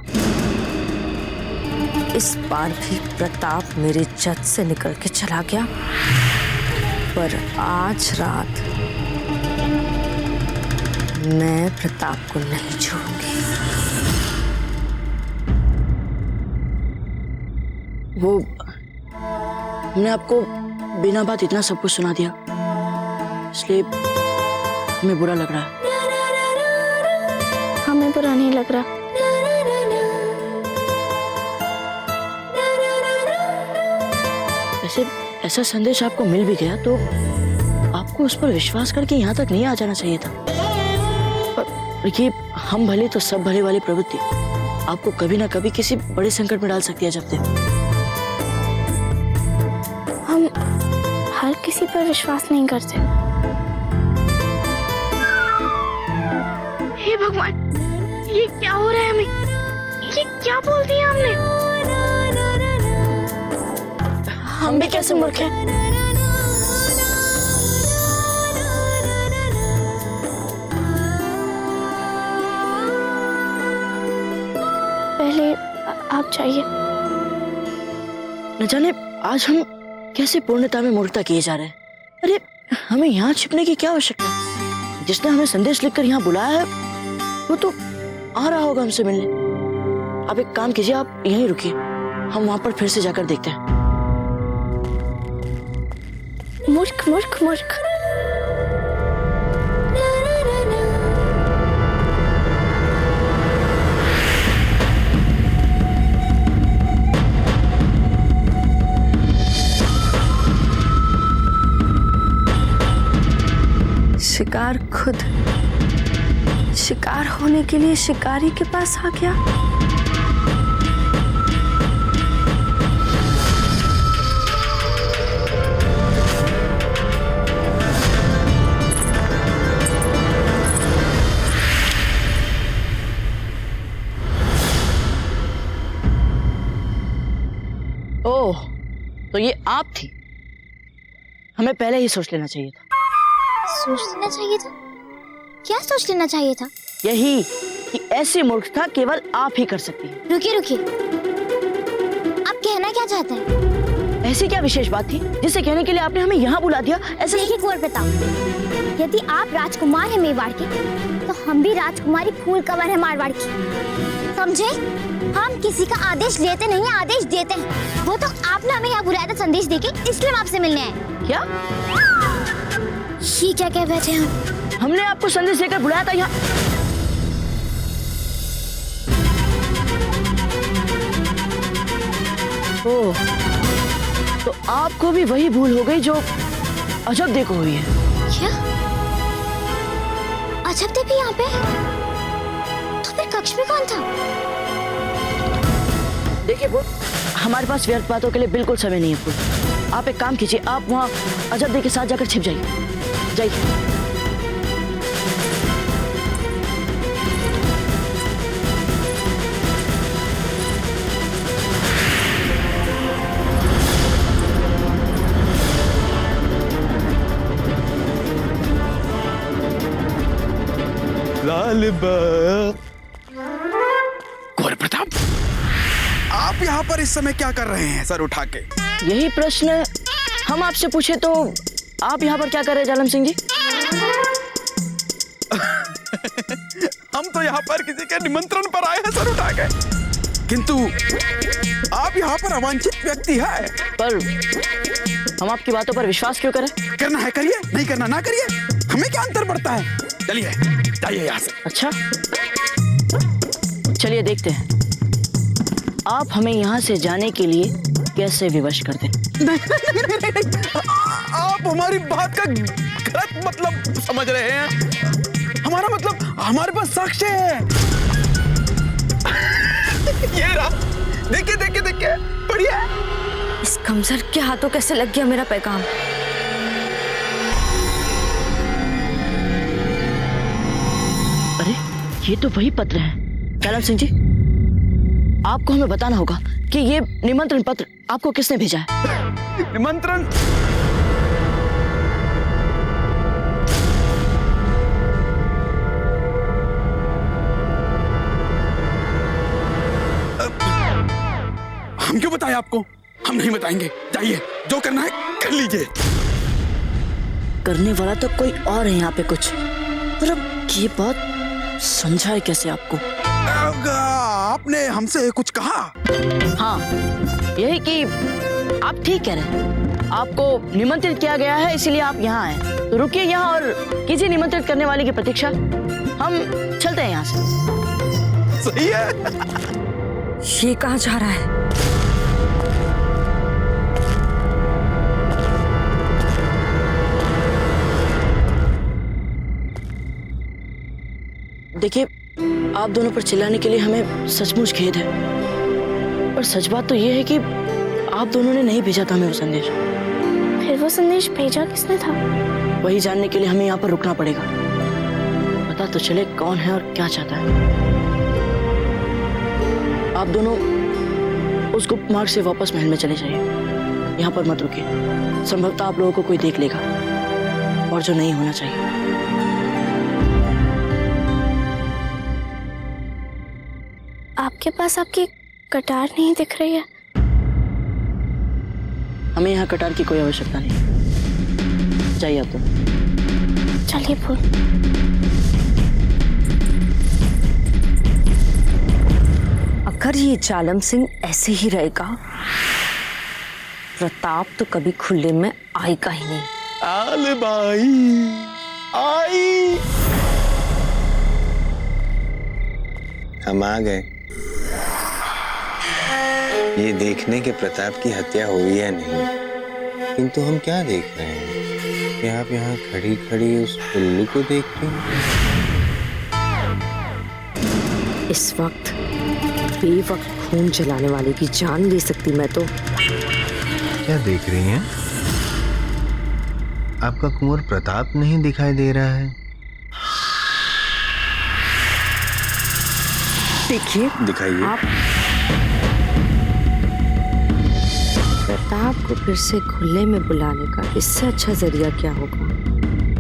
[SPEAKER 2] इस बार भी प्रताप मेरे जज से निकल के चला गया, पर आज रात मैं प्रताप को नहीं छोड़ूंगी।
[SPEAKER 3] वो हमने आपको बिना बात इतना सब कुछ सुना दिया, इसलिए हमें बुरा लग रहा है।
[SPEAKER 9] हमें बुरा नहीं लग रहा।
[SPEAKER 3] वैसे ऐसा संदेश आपको मिल भी गया तो आपको उस पर विश्वास करके यहाँ तक नहीं आ जाना चाहिए था। पर ये हम भले तो सब भले वाली प्रवृत्ति आपको कभी ना कभी किसी बड़े संकट में डाल सकती है। जब तक
[SPEAKER 9] हम हर किसी पर विश्वास नहीं करते। हे भगवान, ये क्या हो रहा है हमें? ये क्या बोल दिया हमने? हम भी कैसे मूर्ख हैं? पहले आप जाइए।
[SPEAKER 3] न जाने आज हम कैसे पूर्णता में मूर्खता किए जा रहे हैं। अरे हमें यहाँ छिपने की क्या आवश्यकता है? जिसने हमें संदेश लिखकर यहाँ बुलाया है वो तो आ रहा होगा हमसे मिलने। आप एक काम कीजिए, आप यहीं रुकिए, हम वहां पर फिर से जाकर देखते हैं।
[SPEAKER 9] मूर्ख मूर्ख मूर्ख।
[SPEAKER 2] शिकार खुद शिकार होने के लिए शिकारी के पास आ गया।
[SPEAKER 3] ओह, तो ये आप थी। हमें पहले ही सोच लेना चाहिए था।
[SPEAKER 10] सोच लेना चाहिए था? क्या सोच लेना चाहिए था?
[SPEAKER 3] यही कि ऐसी मूर्खता केवल आप ही कर सकती हैं।
[SPEAKER 10] रुकिए रुकिए, आप कहना क्या चाहते हैं?
[SPEAKER 3] ऐसी क्या विशेष बात थी जिसे कहने के लिए आपने हमें यहाँ बुला दिया? ऐसे
[SPEAKER 10] देखिए कुंवर प्रताप, यदि आप राजकुमार हैं मेवाड़ के, तो हम भी राजकुमारी फूल कंवर है मारवाड़ की, समझे? हम किसी का आदेश लेते नहीं, आदेश देते हैं। वो तो आपने हमें यहाँ बुलाया था संदेश देके, इसलिए हम आपसे मिलने आए।
[SPEAKER 3] क्या?
[SPEAKER 10] ये क्या कह बैठे हम?
[SPEAKER 3] हमने आपको संदेश देकर बुलाया था यहाँ। ओह, तो आपको भी वही भूल हो गई जो अजब देखो हुई है।
[SPEAKER 10] क्या? अजब दे भी यहाँ पे? तो फिर कक्ष में कौन था?
[SPEAKER 3] देखिए वो, हमारे पास व्यर्थ बातों के लिए बिल्कुल समय नहीं है पूरा। आप एक काम कीजिए, आप वहाँ अजब दे के साथ जाकर छिप जाइए। जाइए।
[SPEAKER 6] लाल कुंवर प्रताप, आप यहाँ पर इस समय क्या कर रहे हैं सर उठा के?
[SPEAKER 3] यही प्रश्न हम आपसे पूछे तो आप यहाँ पर क्या कर रहे हैं जालम सिंह जी?
[SPEAKER 6] हम तो यहाँ पर किसी के निमंत्रण पर आए हैं सर उठा के, किंतु आप यहाँ पर अवांछित व्यक्ति है।
[SPEAKER 3] पर हम आपकी बातों पर विश्वास क्यों करें?
[SPEAKER 6] करना है करिए, नहीं करना ना करिए, हमें क्या अंतर पड़ता है? चलिए जाइए यहाँ से।
[SPEAKER 3] अच्छा, चलिए देखते हैं आप हमें यहाँ से जाने के लिए कैसे विवश करते हैं।
[SPEAKER 6] आप हमारी बात का गलत मतलब समझ रहे हैं। हमारा मतलब हमारे पास साक्ष्य है। ये रहा, देखिए देखिए देखिए, बढ़िया।
[SPEAKER 2] इस कमजोर के हाथों कैसे लग गया मेरा पैगाम?
[SPEAKER 3] अरे ये तो वही पत्र है। चालम सिंह जी, आपको हमें बताना होगा कि ये निमंत्रण पत्र आपको किसने भेजा है?
[SPEAKER 6] निमंत्रण? हम क्यों बताएं आपको? हम नहीं बताएंगे। जाइए, जो करना है कर लीजिए।
[SPEAKER 3] करने वाला तो कोई और है यहाँ पे कुछ, पर अब ये बात समझाए कैसे आपको?
[SPEAKER 6] आपने हमसे कुछ कहा?
[SPEAKER 3] हाँ, यही कि आप ठीक कह रहे हैं। आपको निमंत्रित किया गया है, इसीलिए आप यहाँ आए। तो रुकिए यहाँ और कीजिए निमंत्रित करने वाले की प्रतीक्षा। हम चलते हैं यहाँ से।
[SPEAKER 6] सही है।
[SPEAKER 2] ये कहाँ जा रहा है?
[SPEAKER 3] देखिए, आप दोनों पर चिल्लाने के लिए हमें सचमुच खेद है, पर सच बात तो ये है कि आप दोनों ने नहीं भेजा था हमें वो संदेश।
[SPEAKER 9] फिर वो संदेश भेजा किसने था?
[SPEAKER 3] वही जानने के लिए हमें यहाँ पर रुकना पड़ेगा। पता तो चले कौन है और क्या चाहता है। आप दोनों उस गुप्त मार्ग से वापस महल में चले जाइए। यहाँ पर मत रुकिए, संभवतः आप लोगों को कोई देख लेगा, और जो नहीं होना चाहिए।
[SPEAKER 9] आपके पास आपकी कटार नहीं दिख रही है?
[SPEAKER 3] हमें यहाँ कटार की कोई आवश्यकता नहीं। चाहिए आप तो
[SPEAKER 9] चलिए फूल।
[SPEAKER 2] अगर ये चालम सिंह ऐसे ही रहेगा, प्रताप तो कभी खुले में आएगा ही नहीं।
[SPEAKER 6] आले भाई आई,
[SPEAKER 1] हम आ गए। ये देखने के प्रताप की हत्या हुई है नहीं, किंतु हम क्या देख रहे हैं कि आप यहाँ खड़ी खड़ी उस उल्लू को देख रहे हैं।
[SPEAKER 2] इस वक्त बेवक्त खून जलाने वाले की जान ले सकती मैं तो।
[SPEAKER 1] क्या देख रही हैं? आपका कुंवर प्रताप नहीं दिखाई दे रहा है?
[SPEAKER 2] देखिए,
[SPEAKER 1] दिखाइए।
[SPEAKER 2] आप प्रताप को फिर से खुले में बुलाने का इससे अच्छा जरिया क्या होगा?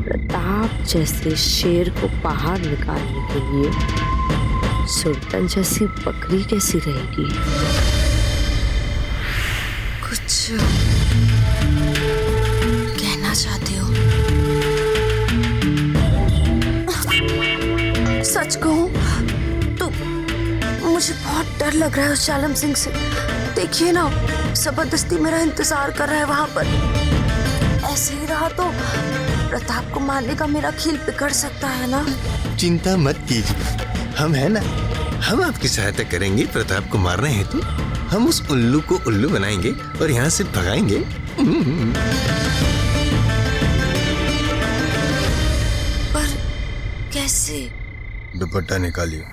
[SPEAKER 2] प्रताप जैसे शेर को बाहर निकालने के लिए सुल्तान जैसी बकरी कैसी रहेगी?
[SPEAKER 21] कुछ कहना चाहते हो? सच कहूं तो मुझे बहुत डर लग रहा है उस चालम सिंह से। देखिए ना, जबरदस्ती मेरा इंतजार कर रहा है वहां पर। ऐसे ही रहा तो प्रताप को मारने का मेरा खेल बिगड़ सकता है ना।
[SPEAKER 1] चिंता मत कीजिए, हम है ना, हम आपकी सहायता करेंगे। प्रताप को मारना है तो हम उस उल्लू को उल्लू बनाएंगे और यहाँ से भगाएंगे।
[SPEAKER 21] पर कैसे?
[SPEAKER 1] दुपट्टा निकालिए।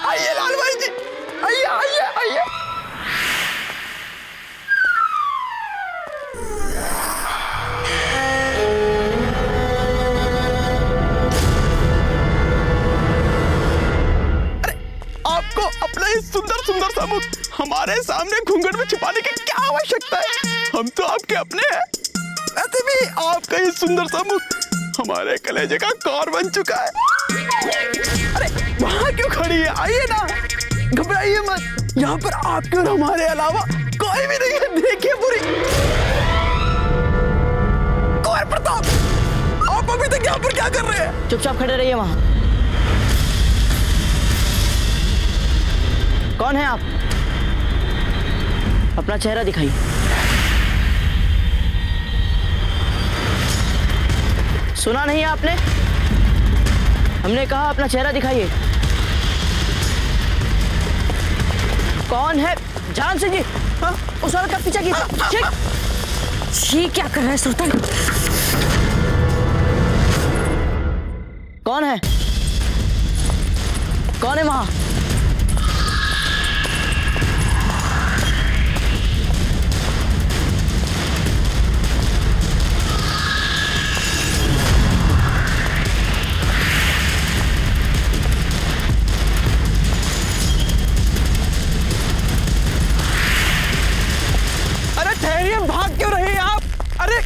[SPEAKER 6] आइए लाल भाई जी, आइए आइए आइए। अरे आपको अपना ये सुंदर सुंदर सा मुख हमारे सामने घूंघट में छिपाने की क्या आवश्यकता है? हम तो आपके अपने हैं। वैसे भी आपका ये सुंदर सा मुख हमारे कलेजे का कौर बन चुका है। अरे वहां क्यों खड़ी है? आइए ना, घबराइए मत। यहाँ पर आपके और हमारे अलावा कोई भी नहीं है। देखिए पूरी कुंवर प्रताप, आप अभी अभी तक यहाँ पर क्या कर रहे हैं?
[SPEAKER 3] चुपचाप खड़े रहिए वहां। कौन है आप? अपना चेहरा दिखाइए। सुना नहीं आपने? हमने कहा अपना चेहरा दिखाइए। कौन है? जान सिंह जी, उस औरत का पीछा कीजिए।
[SPEAKER 21] ये क्या कर रहा है सुल्तान?
[SPEAKER 3] कौन है? कौन है वहां?
[SPEAKER 6] अरे ठहरिए, भाग क्यों रहे हैं आप? अरे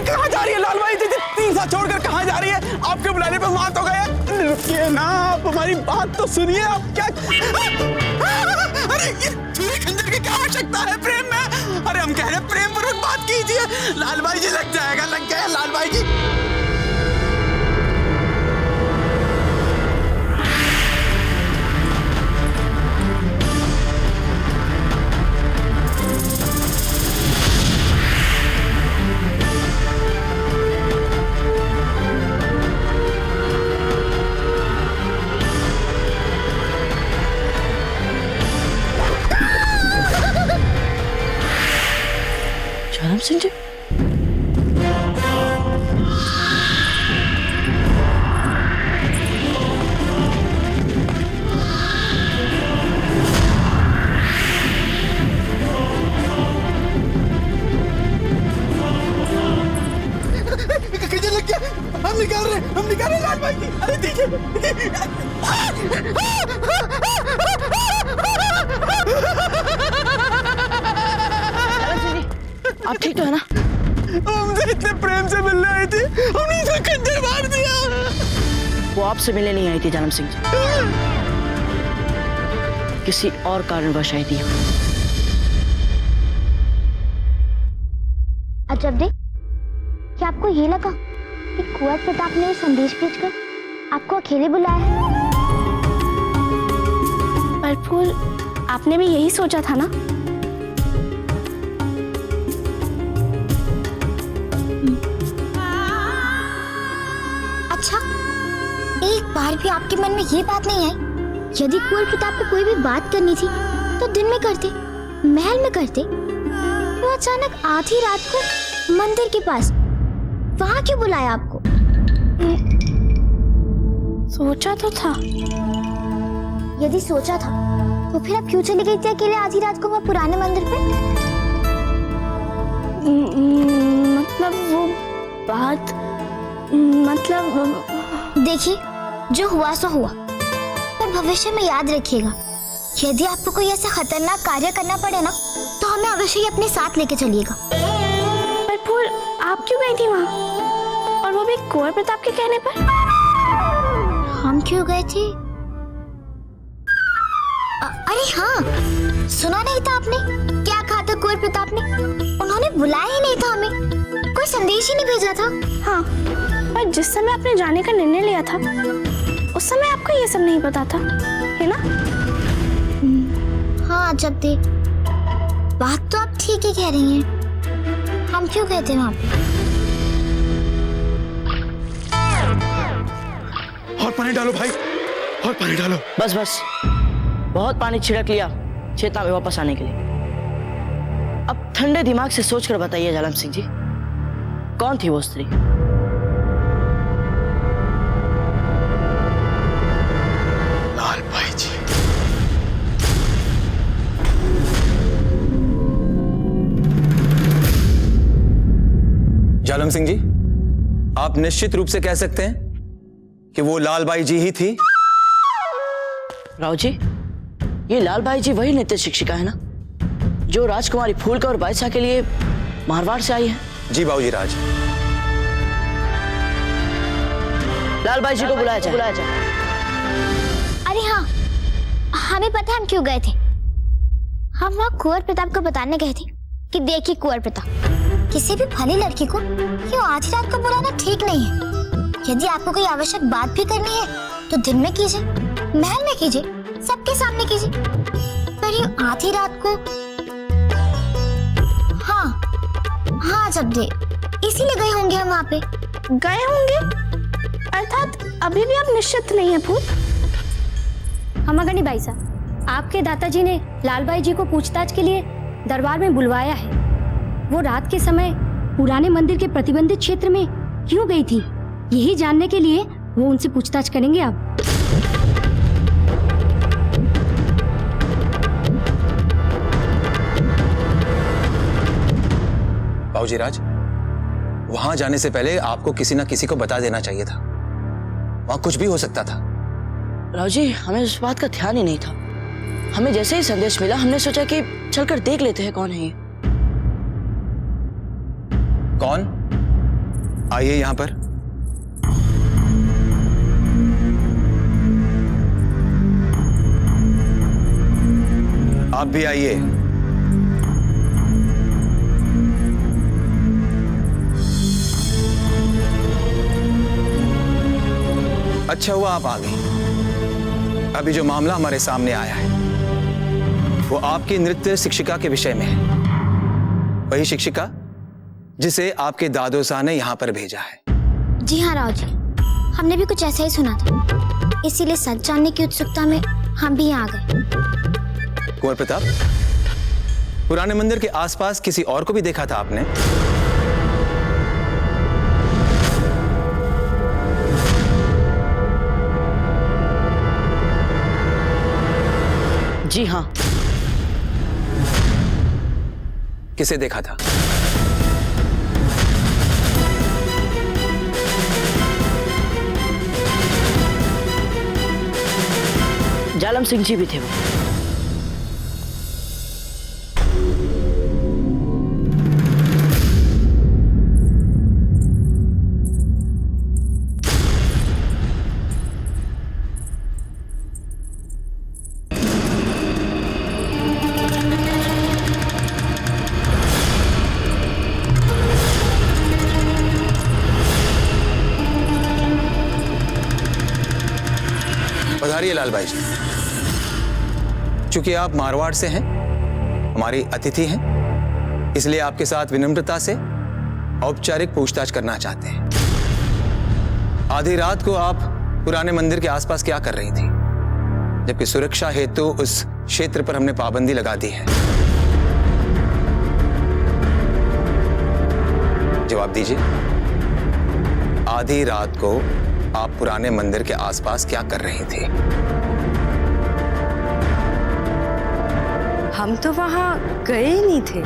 [SPEAKER 6] कहाँ जा रही है लाल भाई? दीदी 3 साल छोड़कर कहाँ जा रही है? आपके बुलाने पे मात हो गया। रुकिए ना, आप हमारी बात तो सुनिए। आप क्या अरे ये छुरी खंजर की क्या आवश्यकता है प्रेम में? अरे हम कह रहे हैं प्रेम पूर्वक बात कीजिए। लाल भाई जी लग जाएगा लाल भाई जी।
[SPEAKER 3] जालम सिंह जी,
[SPEAKER 6] लग गया। हम निकाल रहे लाल भाई जी। अरे देखिए
[SPEAKER 3] आप ठीक तो है ना?
[SPEAKER 6] हमसे इतने प्रेम से मिलने आई थी, हमने इसको खंजर मार दिया।
[SPEAKER 3] वो आपसे मिलने नहीं आई थी जालम सिंह जी, किसी और कारणवश आई थी।
[SPEAKER 10] अजब दे, क्या आपको ये लगा कि कुंवर प्रताप ने संदेश भेजकर आपको अकेले बुलाया है? पर फूल, आपने भी यही सोचा था ना? अच्छा, एक बार भी आपके मन में ये बात नहीं आई यदि कुंवर प्रताप को कोई भी बात करनी थी तो दिन में करते, महल में करते? वो अचानक आधी रात को मंदिर के पास वहां क्यों बुलाया आपको? सोचा तो था। यदि सोचा था तो फिर आप क्यों चली गई थी अकेले आधी रात को वहाँ पुराने मंदिर पे? मतलब वो बात, मतलब देखिए, जो हुआ सो हुआ, पर भविष्य में याद रखिएगा, यदि आपको कोई ऐसा खतरनाक कार्य करना पड़े ना तो हमें अवश्य ही अपने साथ लेके चलिएगा। पर फूल, आप क्यों गई थी वहाँ, और वो भी कुंवर प्रताप के कहने पर? हम क्यों गए थे? अरे हाँ, सुना नहीं था आपने क्या कहा था कुंवर प्रताप ने? उन्होंने बुलाया ही नहीं था हमें, कोई संदेश ही नहीं भेजा था। हाँ, पर जिस समय आपने जाने का निर्णय लिया था उस समय आपको ये सब नहीं पता था, है ना? हाँ, जब दे, बात तो आप ठीक ही कह रही हैं। हम क्यों गए थे वहाँ पे?
[SPEAKER 6] और पानी डालो भाई, और पानी डालो।
[SPEAKER 3] बस बस, बहुत पानी छिड़क लिया चेतना में वापस आने के लिए। अब ठंडे दिमाग से सोचकर बताइए जालम सिंह जी, कौन थी वो स्त्री?
[SPEAKER 6] लाल भाई जी।
[SPEAKER 5] जालम सिंह जी, आप निश्चित रूप से कह सकते हैं कि वो लाल बाई जी ही थी?
[SPEAKER 3] राव जी, ये लाल बाई जी वही नृत्य शिक्षिका है ना, जो राजकुमारी फूलका और बादशाह के लिए मारवाड़ से आई है?
[SPEAKER 5] जी बाबूजी राज।
[SPEAKER 3] लाल बाई जी को बुलाया जाए।
[SPEAKER 10] अरे हाँ, हमें पता है हम क्यों गए थे। हम वहाँ कुंवर प्रताप को बताने गए थे कि देखिए कुंवर प्रताप, किसी भी भली लड़की को क्यों आधी रात को बुलाना ठीक नहीं है। यदि आपको कोई आवश्यक बात भी करनी है तो दिन में कीजिए, महल में कीजिए, सबके सामने कीजिए, पर ये आधी रात को। हाँ जब दे, इसीलिए गए होंगे हम वहाँ पे।
[SPEAKER 9] गए होंगे अर्थात अभी भी आप निश्चित नहीं है भूत?
[SPEAKER 11] खम्मागनी बाई साहब, आपके दादाजी ने लालबाई जी को पूछताछ के लिए दरबार में बुलवाया है। वो रात के समय पुराने मंदिर के प्रतिबंधित क्षेत्र में क्यों गई थी, यही जानने के लिए वो उनसे पूछताछ करेंगे आप।
[SPEAKER 5] बाबूजी राज, वहां जाने से पहले आपको किसी ना किसी को बता देना चाहिए था। वहां कुछ भी हो सकता था।
[SPEAKER 3] राव जी, हमें उस बात का ध्यान ही नहीं था। हमें जैसे ही संदेश मिला हमने सोचा कि चलकर देख लेते हैं कौन है ये।
[SPEAKER 5] कौन? आइए यहां पर। आप भी आइए। अच्छा हुआ आप आ गई। अभी जो मामला हमारे सामने आया है वो आपकी नृत्य शिक्षिका के विषय में है। वही शिक्षिका जिसे आपके दादोसा ने यहाँ पर भेजा है।
[SPEAKER 10] जी हाँ राव जी, हमने भी कुछ ऐसा ही सुना था, इसीलिए सच जानने की उत्सुकता में हम भी यहाँ आ गए।
[SPEAKER 5] कुंवर प्रताप, पुराने मंदिर के आसपास किसी और को भी देखा था आपने?
[SPEAKER 3] जी हाँ।
[SPEAKER 5] किसे देखा था?
[SPEAKER 3] जालम सिंह जी भी थे वो।
[SPEAKER 5] पधारिए लाल भाई जी। चूंकि आप मारवाड़ से हैं, हमारी अतिथि हैं, इसलिए आपके साथ विनम्रता से औपचारिक पूछताछ करना चाहते हैं। आधी रात को आप पुराने मंदिर के आसपास क्या कर रही थी, जबकि सुरक्षा हेतु उस क्षेत्र पर हमने पाबंदी लगा दी है? जवाब दीजिए। आधी रात को आप पुराने मंदिर के आसपास क्या कर रही थी?
[SPEAKER 2] हम तो वहां गए ही नहीं थे।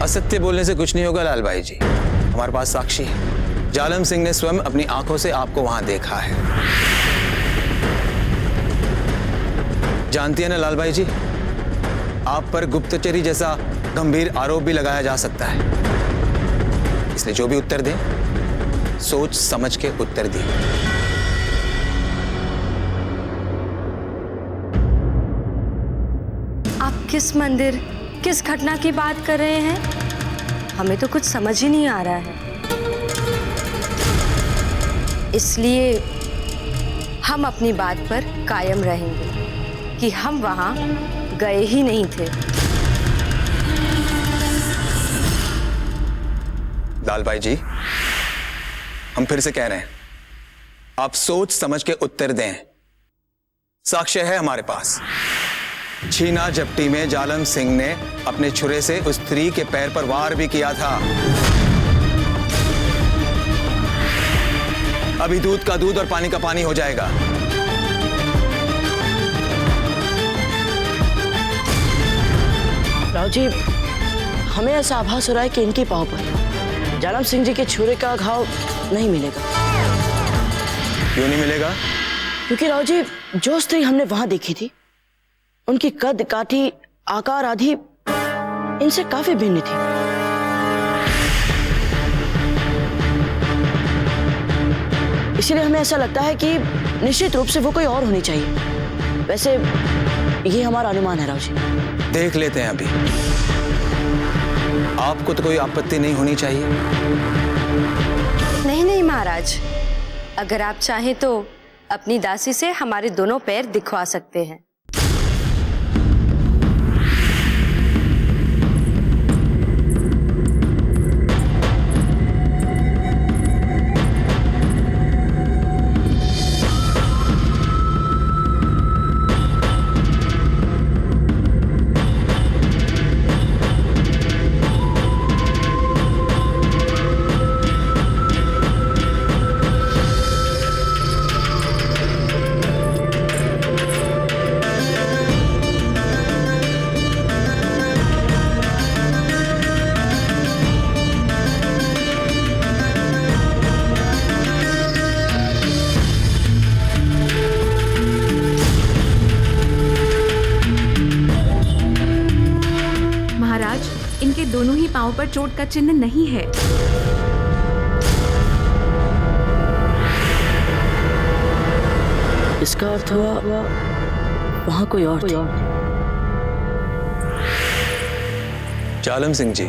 [SPEAKER 5] असत्य बोलने से कुछ नहीं होगा लाल भाई जी, हमारे पास साक्षी है। जालम सिंह ने स्वयं अपनी आंखों से आपको वहां देखा है। जानती है ना लाल भाई जी, आप पर गुप्तचरी जैसा गंभीर आरोप भी लगाया जा सकता है, इसलिए जो भी उत्तर दें सोच समझ के उत्तर दें।
[SPEAKER 2] आप किस मंदिर, किस घटना की बात कर रहे हैं? हमें तो कुछ समझ ही नहीं आ रहा है, इसलिए हम अपनी बात पर कायम रहेंगे कि हम वहां गए ही नहीं थे।
[SPEAKER 5] लाल भाई जी, हम फिर से कह रहे हैं, आप सोच समझ के उत्तर दें। साक्ष्य है हमारे पास। छीना झपटी में जालम सिंह ने अपने छुरे से उस स्त्री के पैर पर वार भी किया था। अभी दूध का दूध और पानी का पानी हो जाएगा।
[SPEAKER 3] राव जी, हमें ऐसा आभास हो रहा है कि इनकी पांव पर जालम सिंह जी के छुरे का घाव नहीं मिलेगा।
[SPEAKER 5] क्यों नहीं मिलेगा?
[SPEAKER 3] क्योंकि राव जी, जो स्त्री हमने वहां देखी थी उनकी कद काठी आकार आदि इनसे काफी भिन्न थी। इसीलिए हमें ऐसा लगता है कि निश्चित रूप से वो कोई और होनी चाहिए। वैसे ये हमारा अनुमान है राव जी।
[SPEAKER 5] देख लेते हैं अभी। आपको तो कोई आपत्ति नहीं होनी चाहिए?
[SPEAKER 2] नहीं नहीं महाराज, अगर आप चाहें तो अपनी दासी से हमारे दोनों पैर दिखवा सकते हैं।
[SPEAKER 8] इनके दोनों ही पांवों पर चोट का चिन्ह नहीं है।
[SPEAKER 3] इसका अर्थ हुआ वहां कोई और थे।
[SPEAKER 5] चालम सिंह जी,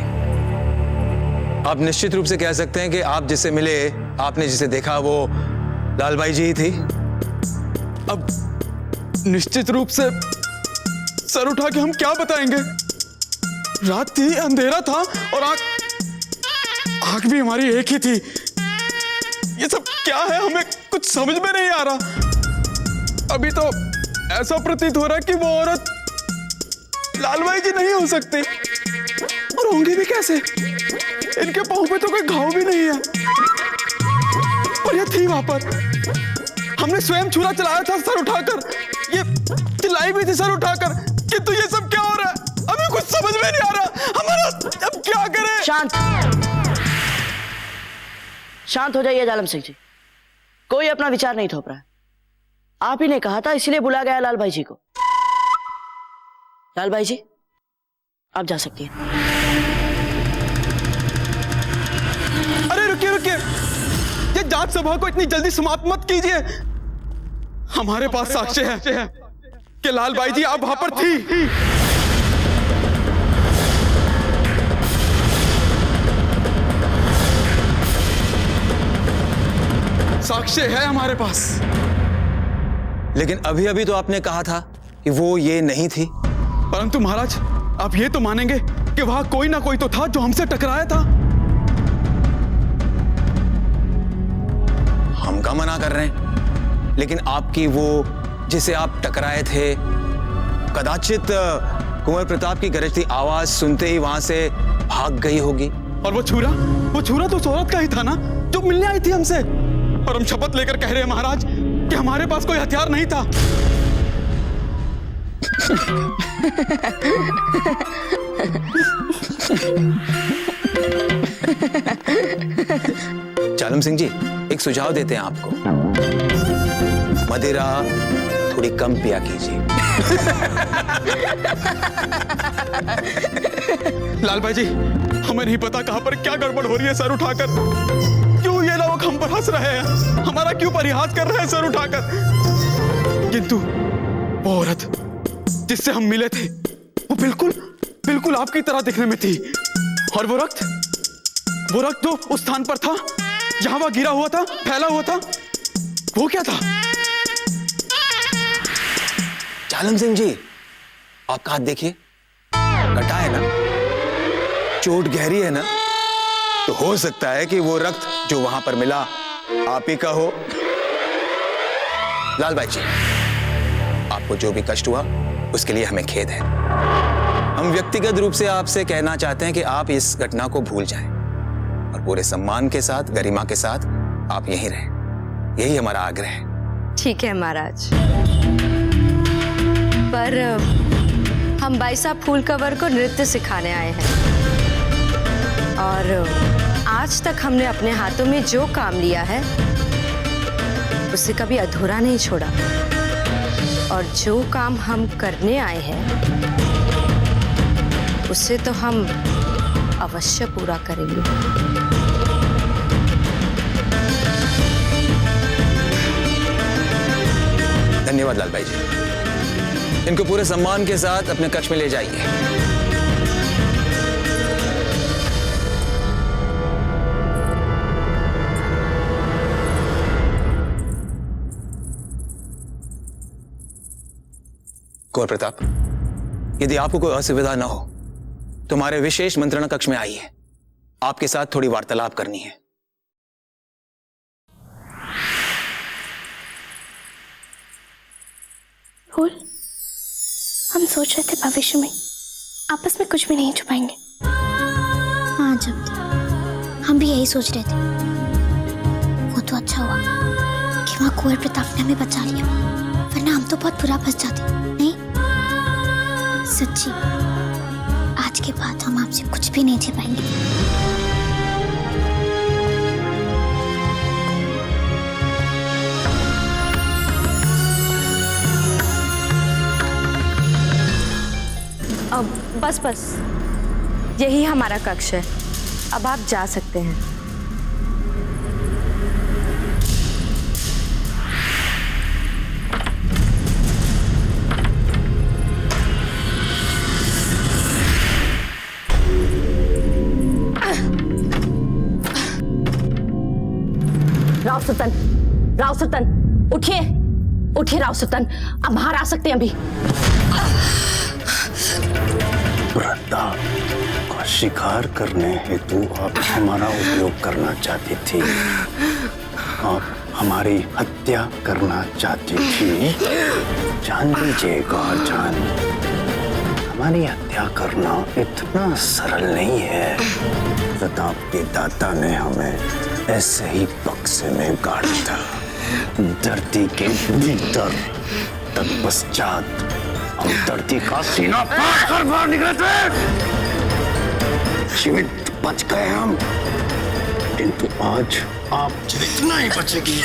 [SPEAKER 5] आप निश्चित रूप से कह सकते हैं कि आप जिससे मिले, आपने जिसे देखा, वो लालबाई जी ही थी?
[SPEAKER 6] अब निश्चित रूप से सर उठा के हम क्या बताएंगे? रात थी, अंधेरा था और आंख भी हमारी एक ही थी। ये सब क्या है, हमें कुछ समझ में नहीं आ रहा। अभी तो ऐसा प्रतीत हो रहा है कि वो औरत लालबाई जी नहीं हो सकती। और होंगी भी कैसे? इनके पांव पे तो कोई घाव भी नहीं है और ये थी वहां पर। हमने स्वयं छुरा चलाया था सर उठाकर, ये चिल्लाई भी थी सर उठाकर, किंतु ये सब क्या हो रहा है? अभी कुछ समझ में नहीं आ रहा हमारा। अब क्या करें?
[SPEAKER 3] शांत हो जाइए जालम सिंह जी, कोई अपना विचार नहीं थोप रहा है। आप ही ने कहा था, इसलिए बुला गया लाल भाई जी को। लाल भाई जी, आप जा सकती हैं।
[SPEAKER 6] अरे रुकिए रुकिए, ये जांच सभा को इतनी जल्दी समाप्त मत कीजिए। हमारे पास साक्ष्य है कि लालबाई जी आप वहां पर थी। साक्ष्य है हमारे पास।
[SPEAKER 5] लेकिन अभी अभी तो आपने कहा था कि वो ये नहीं थी।
[SPEAKER 6] परंतु महाराज, आप ये तो मानेंगे कि वहां कोई ना कोई तो था जो हमसे टकराया था।
[SPEAKER 5] हम का मना कर रहे हैं, लेकिन आपकी वो जिसे आप टकराए थे, कदाचित कुंवर प्रताप की गरजती आवाज सुनते ही वहां से भाग गई होगी।
[SPEAKER 6] और वो छुरा तो उस औरत का ही था ना, जो मिलने आई थी हमसे। और हम शपथ लेकर कह रहे हैं महाराज कि हमारे पास कोई हथियार नहीं था।
[SPEAKER 5] चालम सिंह जी, एक सुझाव देते हैं आपको। मदिरा थोड़ी कम पिया कीजिए।
[SPEAKER 6] लालबाई जी, हमें नहीं पता कहां पर क्या गड़बड़ हो रही है सर उठाकर। क्यों ये लोग हम पर हंस रहे हैं, हमारा क्यों परिहास कर रहे हैं सर उठाकर। किंतु वो औरत जिससे हम मिले थे, वो बिल्कुल आपकी तरह दिखने में थी। और वो रक्त तो उस स्थान पर था जहां वह गिरा हुआ था, फैला हुआ था। वो क्या था?
[SPEAKER 5] चालन सिंह जी, आपका हाथ देखिए, कटा है ना, चोट गहरी है ना, तो हो सकता है कि वो रक्त जो वहां पर मिला आप ही का हो। लालबाई जी, आपको जो भी कष्ट हुआ उसके लिए हमें खेद है। हम व्यक्तिगत रूप से आपसे कहना चाहते हैं कि आप इस घटना को भूल जाएं और पूरे सम्मान के साथ, गरिमा के साथ आप यहीं रहें। यही हमारा आग्रह है।
[SPEAKER 2] ठीक है महाराज, पर हम बाईसा फूल कंवर को नृत्य सिखाने आए हैं और आज तक हमने अपने हाथों में जो काम लिया है उसे कभी अधूरा नहीं छोड़ा। और जो काम हम करने आए हैं उसे तो हम अवश्य पूरा करेंगे।
[SPEAKER 5] धन्यवाद लाल भाई जी। इनको पूरे सम्मान के साथ अपने कक्ष में ले जाइए। कुंवर प्रताप, यदि आपको कोई असुविधा ना हो तो हमारे विशेष मंत्रणा कक्ष में आइए, आपके साथ थोड़ी वार्तालाप करनी है।
[SPEAKER 9] फूल, हम सोच रहे थे भविष्य में आपस में कुछ भी नहीं छुपाएंगे।
[SPEAKER 10] हाँ जब हम भी यही सोच रहे थे। वो तो अच्छा हुआ कि वहाँ कुंवर प्रताप ने हमें बचा लिया, वरना हम तो बहुत बुरा फंस जाते। नहीं सच्ची, आज के बाद हम आपसे कुछ भी नहीं छिपाएंगे।
[SPEAKER 2] अब बस यही हमारा कक्ष है, अब आप जा सकते हैं।
[SPEAKER 3] राव सुल्तान, उठिए उठिए राव सुल्तान, अब बाहर आ सकते हैं अभी।
[SPEAKER 1] प्रताप का शिकार करने हेतु आप हमारा उपयोग करना चाहती थी, आप हमारी हत्या करना चाहती थी। जान लीजिएगा जान, हमारी हत्या करना इतना सरल नहीं है। प्रताप के दाता ने हमें ऐसे ही बक्से में गाड़ा था, धरती के भीतर। तत्पश्चात हम धरती का सीना फाड़ कर बाहर निकले थे। जीवित बच गए हम, किंतु आज आप जीवित नहीं बचेगी।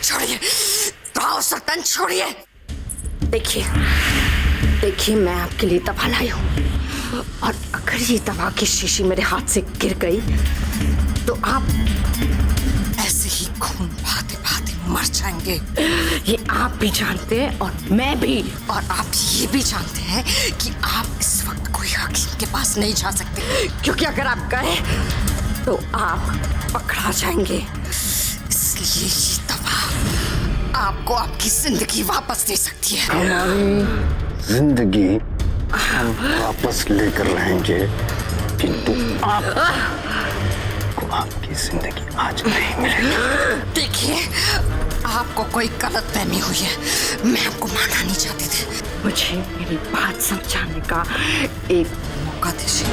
[SPEAKER 21] छोड़िए राव सुल्तान, छोड़िए। देखिए मैं आपके लिए दवा लाई हूँ, और अगर ये दवा की शीशी मेरे हाथ से गिर गई तो आप ऐसे ही खून बहाते बहाते मर जाएंगे। ये आप भी जानते हैं और मैं भी, और आप ये भी जानते हैं कि आप इस वक्त कोई हकीम के पास नहीं जा सकते, क्योंकि अगर आप गए तो आप पकड़ा जाएंगे। इसलिए ये दवा आपको आपकी जिंदगी वापस दे सकती है।
[SPEAKER 1] हमारी जिंदगी हम वापस लेकर रहेंगे, किंतु आपको आपकी जिंदगी आज नहीं मिलेगी।
[SPEAKER 21] देखिए, आपको कोई गलतफहमी हुई है, मैं आपको मारना नहीं चाहती थी। मुझे मेरी बात समझाने का एक मौका दीजिए।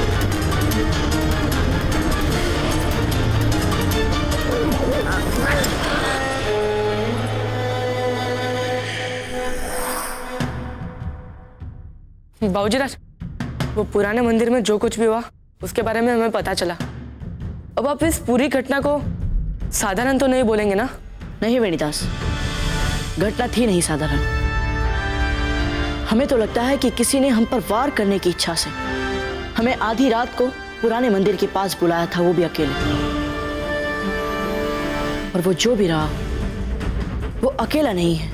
[SPEAKER 14] बाबूजी राज, वो पुराने मंदिर में जो कुछ भी हुआ उसके बारे में हमें पता चला। अब आप इस पूरी घटना को साधारण तो नहीं बोलेंगे ना?
[SPEAKER 3] नहीं वेणीदास, घटना थी नहीं साधारण। हमें तो लगता है कि किसी ने हम पर वार करने की इच्छा से हमें आधी रात को पुराने मंदिर के पास बुलाया था, वो भी अकेले। और वो जो भी रहा वो अकेला नहीं है,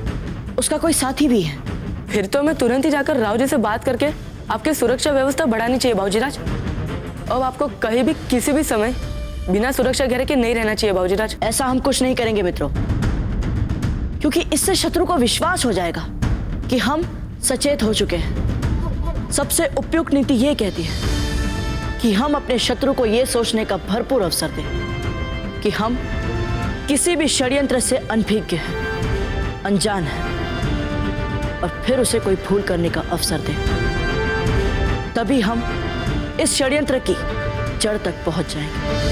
[SPEAKER 3] उसका कोई साथी भी है।
[SPEAKER 14] फिर तो मैं तुरंत ही जाकर राव जी से बात करके आपकी सुरक्षा व्यवस्था बढ़ानी चाहिए बाबूजी राज। अब आपको कहीं भी किसी भी समय बिना सुरक्षा घेरे के नहीं रहना चाहिए बाबूजी राज।
[SPEAKER 3] ऐसा हम कुछ नहीं करेंगे मित्रों, क्योंकि इससे शत्रु को विश्वास हो जाएगा कि हम सचेत हो चुके हैं। सबसे उपयुक्त नीति ये कहती है कि हम अपने शत्रु को ये सोचने का भरपूर अवसर दें कि हम किसी भी षड्यंत्र से अनभिज्ञ हैं, अनजान हैं, और फिर उसे कोई भूल करने का अवसर दें। तभी हम इस षड्यंत्र की जड़ तक पहुंच जाएंगे।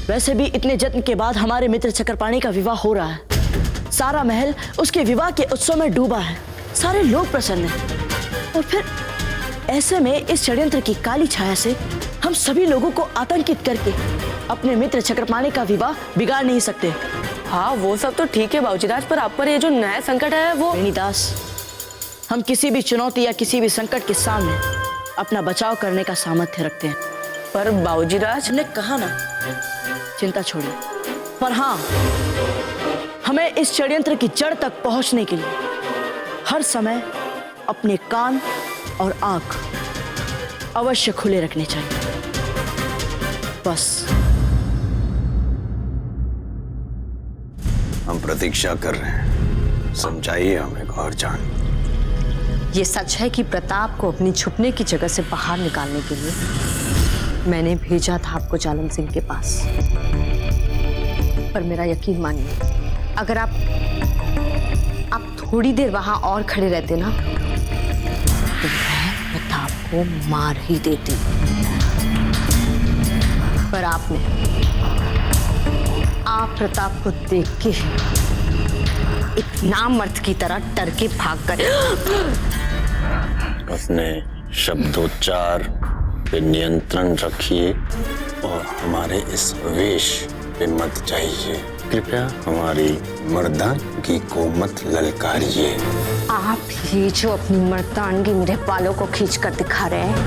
[SPEAKER 3] वैसे भी इतने जत्न के बाद हमारे मित्र चक्रपाणी का विवाह हो रहा है। सारा महल उसके विवाह के उत्सव में डूबा है, सारे लोग प्रसन्न हैं। और फिर ऐसे में इस षड्यंत्र की काली छाया से हम सभी लोगों को आतंकित करके अपने मित्र चक्रपाणी का विवाह बिगाड़ नहीं सकते।
[SPEAKER 14] हाँ, वो सब तो ठीक है बाबूजी राज, पर आप पर ये जो नया संकट है वो।
[SPEAKER 3] वेणीदास, हम किसी भी चुनौती या किसी भी संकट के सामने अपना बचाव करने का सामर्थ्य रखते हैं।
[SPEAKER 14] पर बाबूजी राज,
[SPEAKER 3] हमने कहा ना, चिंता छोड़िए। पर हाँ, हमें इस षड्यंत्र की जड़ तक पहुंचने के लिए हर समय अपने कान और आंख अवश्य खुले रखने चाहिए। बस
[SPEAKER 1] हम प्रतीक्षा कर रहे हैं, समझाइए हमें गौरजान।
[SPEAKER 2] ये सच है कि प्रताप को अपनी छुपने की जगह से बाहर निकालने के लिए मैंने भेजा था आपको जालम सिंह के पास। पर मेरा यकीन मानिए, अगर आप थोड़ी देर वहां और खड़े रहते ना तो मैं प्रताप को मार ही देती। पर आप प्रताप को देख के एक नामर्द की तरह डर के भाग कर
[SPEAKER 1] अपने शब्दोच्चार पे नियंत्रण रखिए और हमारे इस वेश पे मत जाइए। कृपया हमारी मर्दानगी को मत ललकारिए।
[SPEAKER 2] आप ही जो अपनी मर्दानगी मेरे बालों को खींच कर दिखा रहे हैं,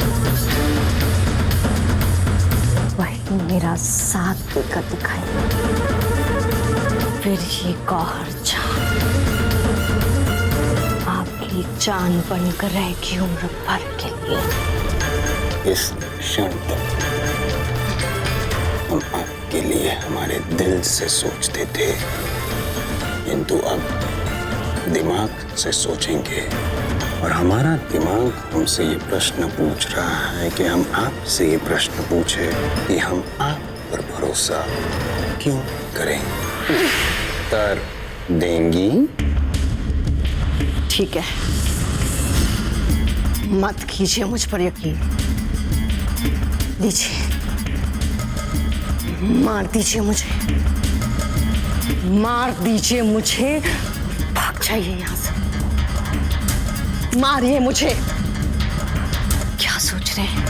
[SPEAKER 2] वही मेरा साथ देकर दिखाइए। फिर ये गौहरजान आपकी जान बनकर रहेगी उम्र भर के लिए।
[SPEAKER 1] इस क्षण तक हम आपके लिए हमारे दिल से सोचते थे, किंतु अब दिमाग से सोचेंगे। और हमारा दिमाग हमसे ये प्रश्न पूछ रहा है कि हम आपसे ये प्रश्न पूछे कि हम आप पर भरोसा क्यों करें। उत्तर देंगी?
[SPEAKER 2] ठीक है, मत कीजिए मुझ पर यकीन, दीजिए, मार दीजिए मुझे, मार दीजिए मुझे, भाग जाइए यहाँ से, मारिए मुझे। क्या सोच रहे हैं?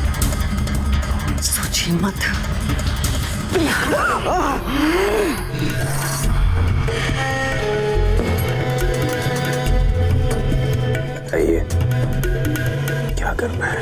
[SPEAKER 2] सोचिए मत।
[SPEAKER 1] बताइए क्या करना है?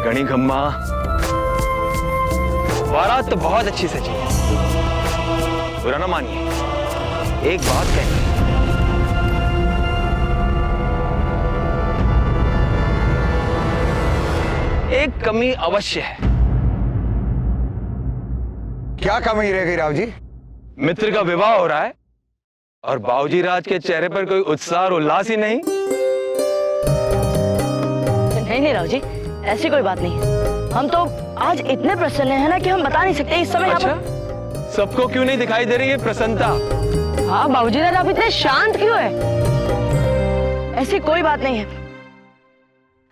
[SPEAKER 5] गणी गम्मा, बारात तो बहुत अच्छी सजी है, बुरा ना मानिए। एक बात कहेंगे, एक कमी अवश्य है।
[SPEAKER 4] क्या कमी रह गई राव जी?
[SPEAKER 5] मित्र का विवाह हो रहा है और बाबूजी राज के चेहरे पर कोई उत्साह और उल्लास ही नहीं।
[SPEAKER 3] नहीं राव जी, ऐसी कोई बात नहीं है। हम तो आज इतने प्रसन्न हैं ना कि हम बता नहीं सकते इस समय।
[SPEAKER 5] अच्छा, सबको क्यों नहीं दिखाई दे रही है प्रसन्नता?
[SPEAKER 3] हाँ बाबूजी राज, आप इतने शांत क्यों है? ऐसी कोई बात नहीं है।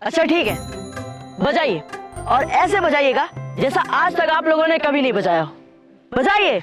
[SPEAKER 3] अच्छा ठीक है, बजाइए, और ऐसे बजाइएगा जैसा आज तक आप लोगों ने कभी नहीं बजाया हो। बजाइए।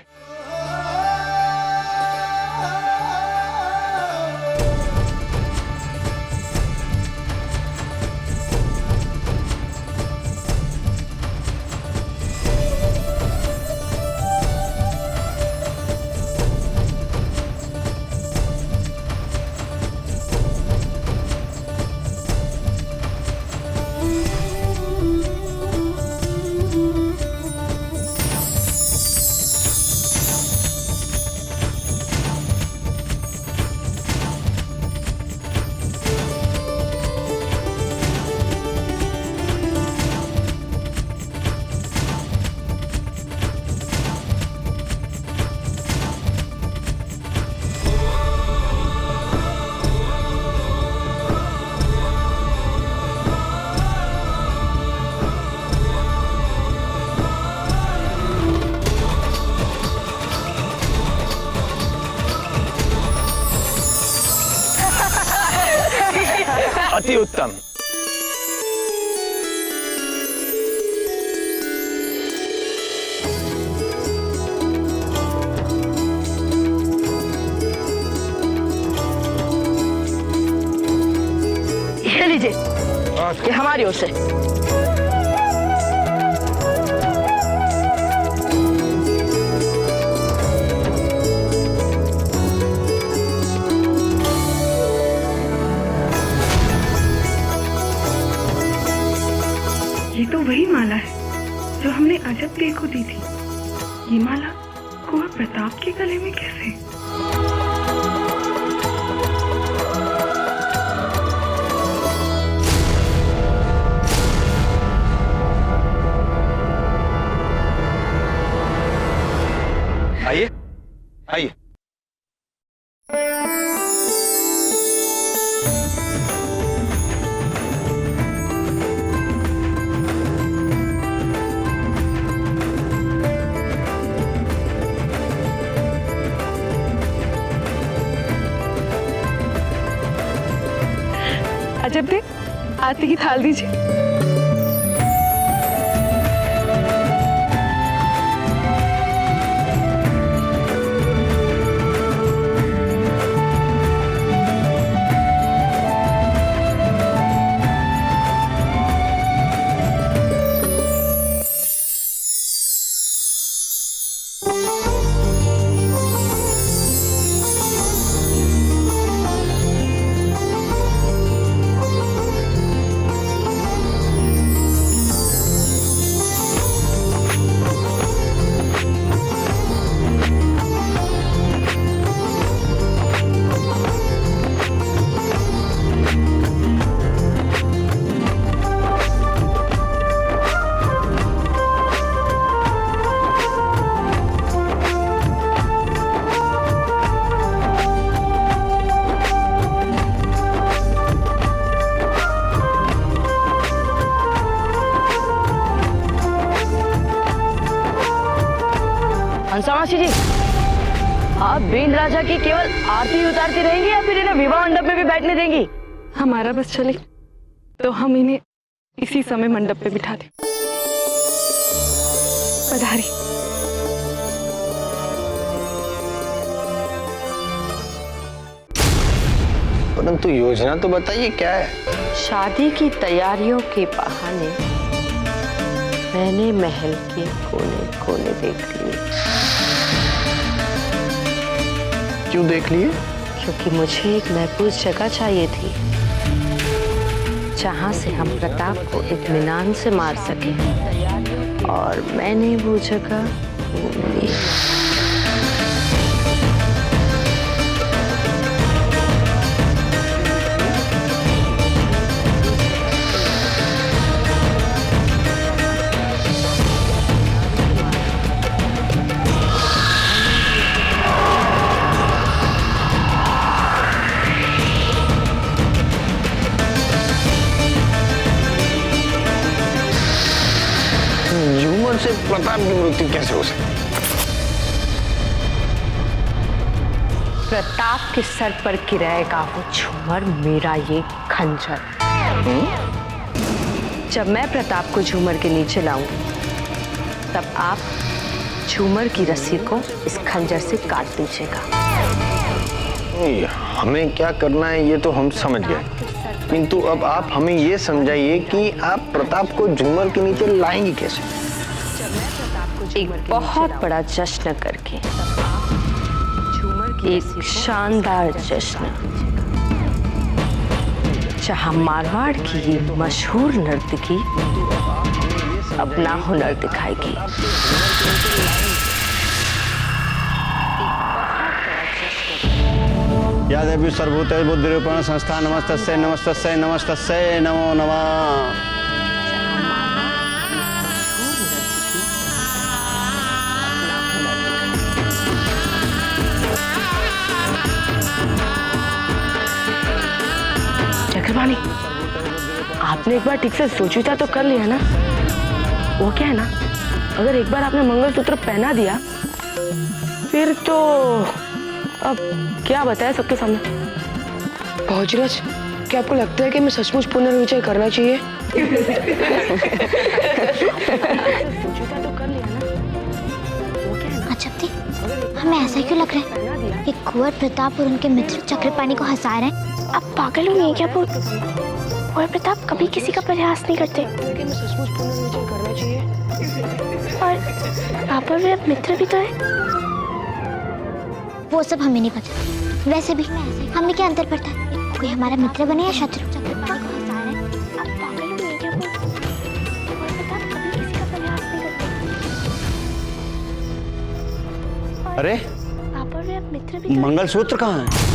[SPEAKER 5] अति उत्तम।
[SPEAKER 3] ये हमारी ओर से।
[SPEAKER 14] ये तो वही माला है जो हमने अजब दे को दी थी। ये माला कुंवर प्रताप के गले में कैसे?
[SPEAKER 5] आइए आइए।
[SPEAKER 14] अजब दे, आरती की थाल दीजिए।
[SPEAKER 3] हंसामासी जी, आप बीन राजा की केवल आरती उतारती रहेंगी या फिर इन्हें विवाह मंडप में भी बैठने देंगी?
[SPEAKER 14] हमारा बस चले तो हम इन्हें इसी समय मंडप पे बिठा दें। पधारी।
[SPEAKER 5] परंतु योजना तो बताइए क्या है?
[SPEAKER 2] शादी की तैयारियों के बहाने मैंने महल के कोने कोने देख लिए।
[SPEAKER 5] क्यों देख लिए?
[SPEAKER 2] क्योंकि मुझे एक महफूज जगह चाहिए थी जहां से हम प्रताप को इत्मीनान से मार सके, और मैंने वो जगह ढूंढ ली।
[SPEAKER 5] झूमर से प्रताप की मृत्यु कैसे हो सकती?
[SPEAKER 2] प्रताप के सर पर गिराएगा वो झूमर, मेरा ये खंजर। जब मैं प्रताप को झूमर के नीचे लाऊंगी तब आप झूमर की रस्सी को इस खंजर से काट दीजिएगा।
[SPEAKER 5] हमें क्या करना है ये तो हम समझ गए, किंतु अब आप हमें ये समझाइए कि आप प्रताप को झूमर के नीचे लाएंगी कैसे?
[SPEAKER 2] एक बहुत बड़ा जश्न करके, एक शानदार जश्न जहां मारवाड़ की ये मशहूर नर्तकी अपना हुनर दिखाएगी।
[SPEAKER 15] या देवी सर्वभूते बुद्धिरूपेण संस्था नमस्तस्यै नमस्तस्यै नमस्तस्यै नमो नमः।
[SPEAKER 3] चक्रपाणी, आपने एक बार ठीक से सोच विचार तो कर लिया ना? वो क्या है ना, अगर एक बार आपने मंगलसूत्र पहना दिया फिर तो अब क्या बताया सबके सामने।
[SPEAKER 12] भोजराज, क्या आपको लगता है कि मैं सचमुच पुनर्विचार करना चाहिए?
[SPEAKER 10] अच्छा थी, हमें ऐसा क्यों लग रहा है कि कुंवर प्रताप और उनके मित्र चक्रपाणी को हंसा रहे हैं? आप पागल हो गए क्या?
[SPEAKER 9] कुंवर प्रताप कभी किसी का प्रयास नहीं करते
[SPEAKER 12] सचमुच पुनर्विचार करना चाहिए।
[SPEAKER 9] और पापा वे अब मित्र भी तो है।
[SPEAKER 10] वो सब हमें नहीं पता। वैसे भी हमें क्या अंतर पड़ता है, कोई हमारा मित्र बने या शत्रु।
[SPEAKER 15] अरे
[SPEAKER 9] पापा वे अब मित्र भी तो है।
[SPEAKER 15] मंगलसूत्र कहाँ है?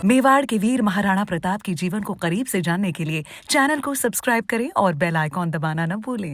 [SPEAKER 16] मेवाड़ के वीर महाराणा प्रताप के जीवन को करीब से जानने के लिए चैनल को सब्सक्राइब करें और बेल आइकॉन दबाना न भूलें।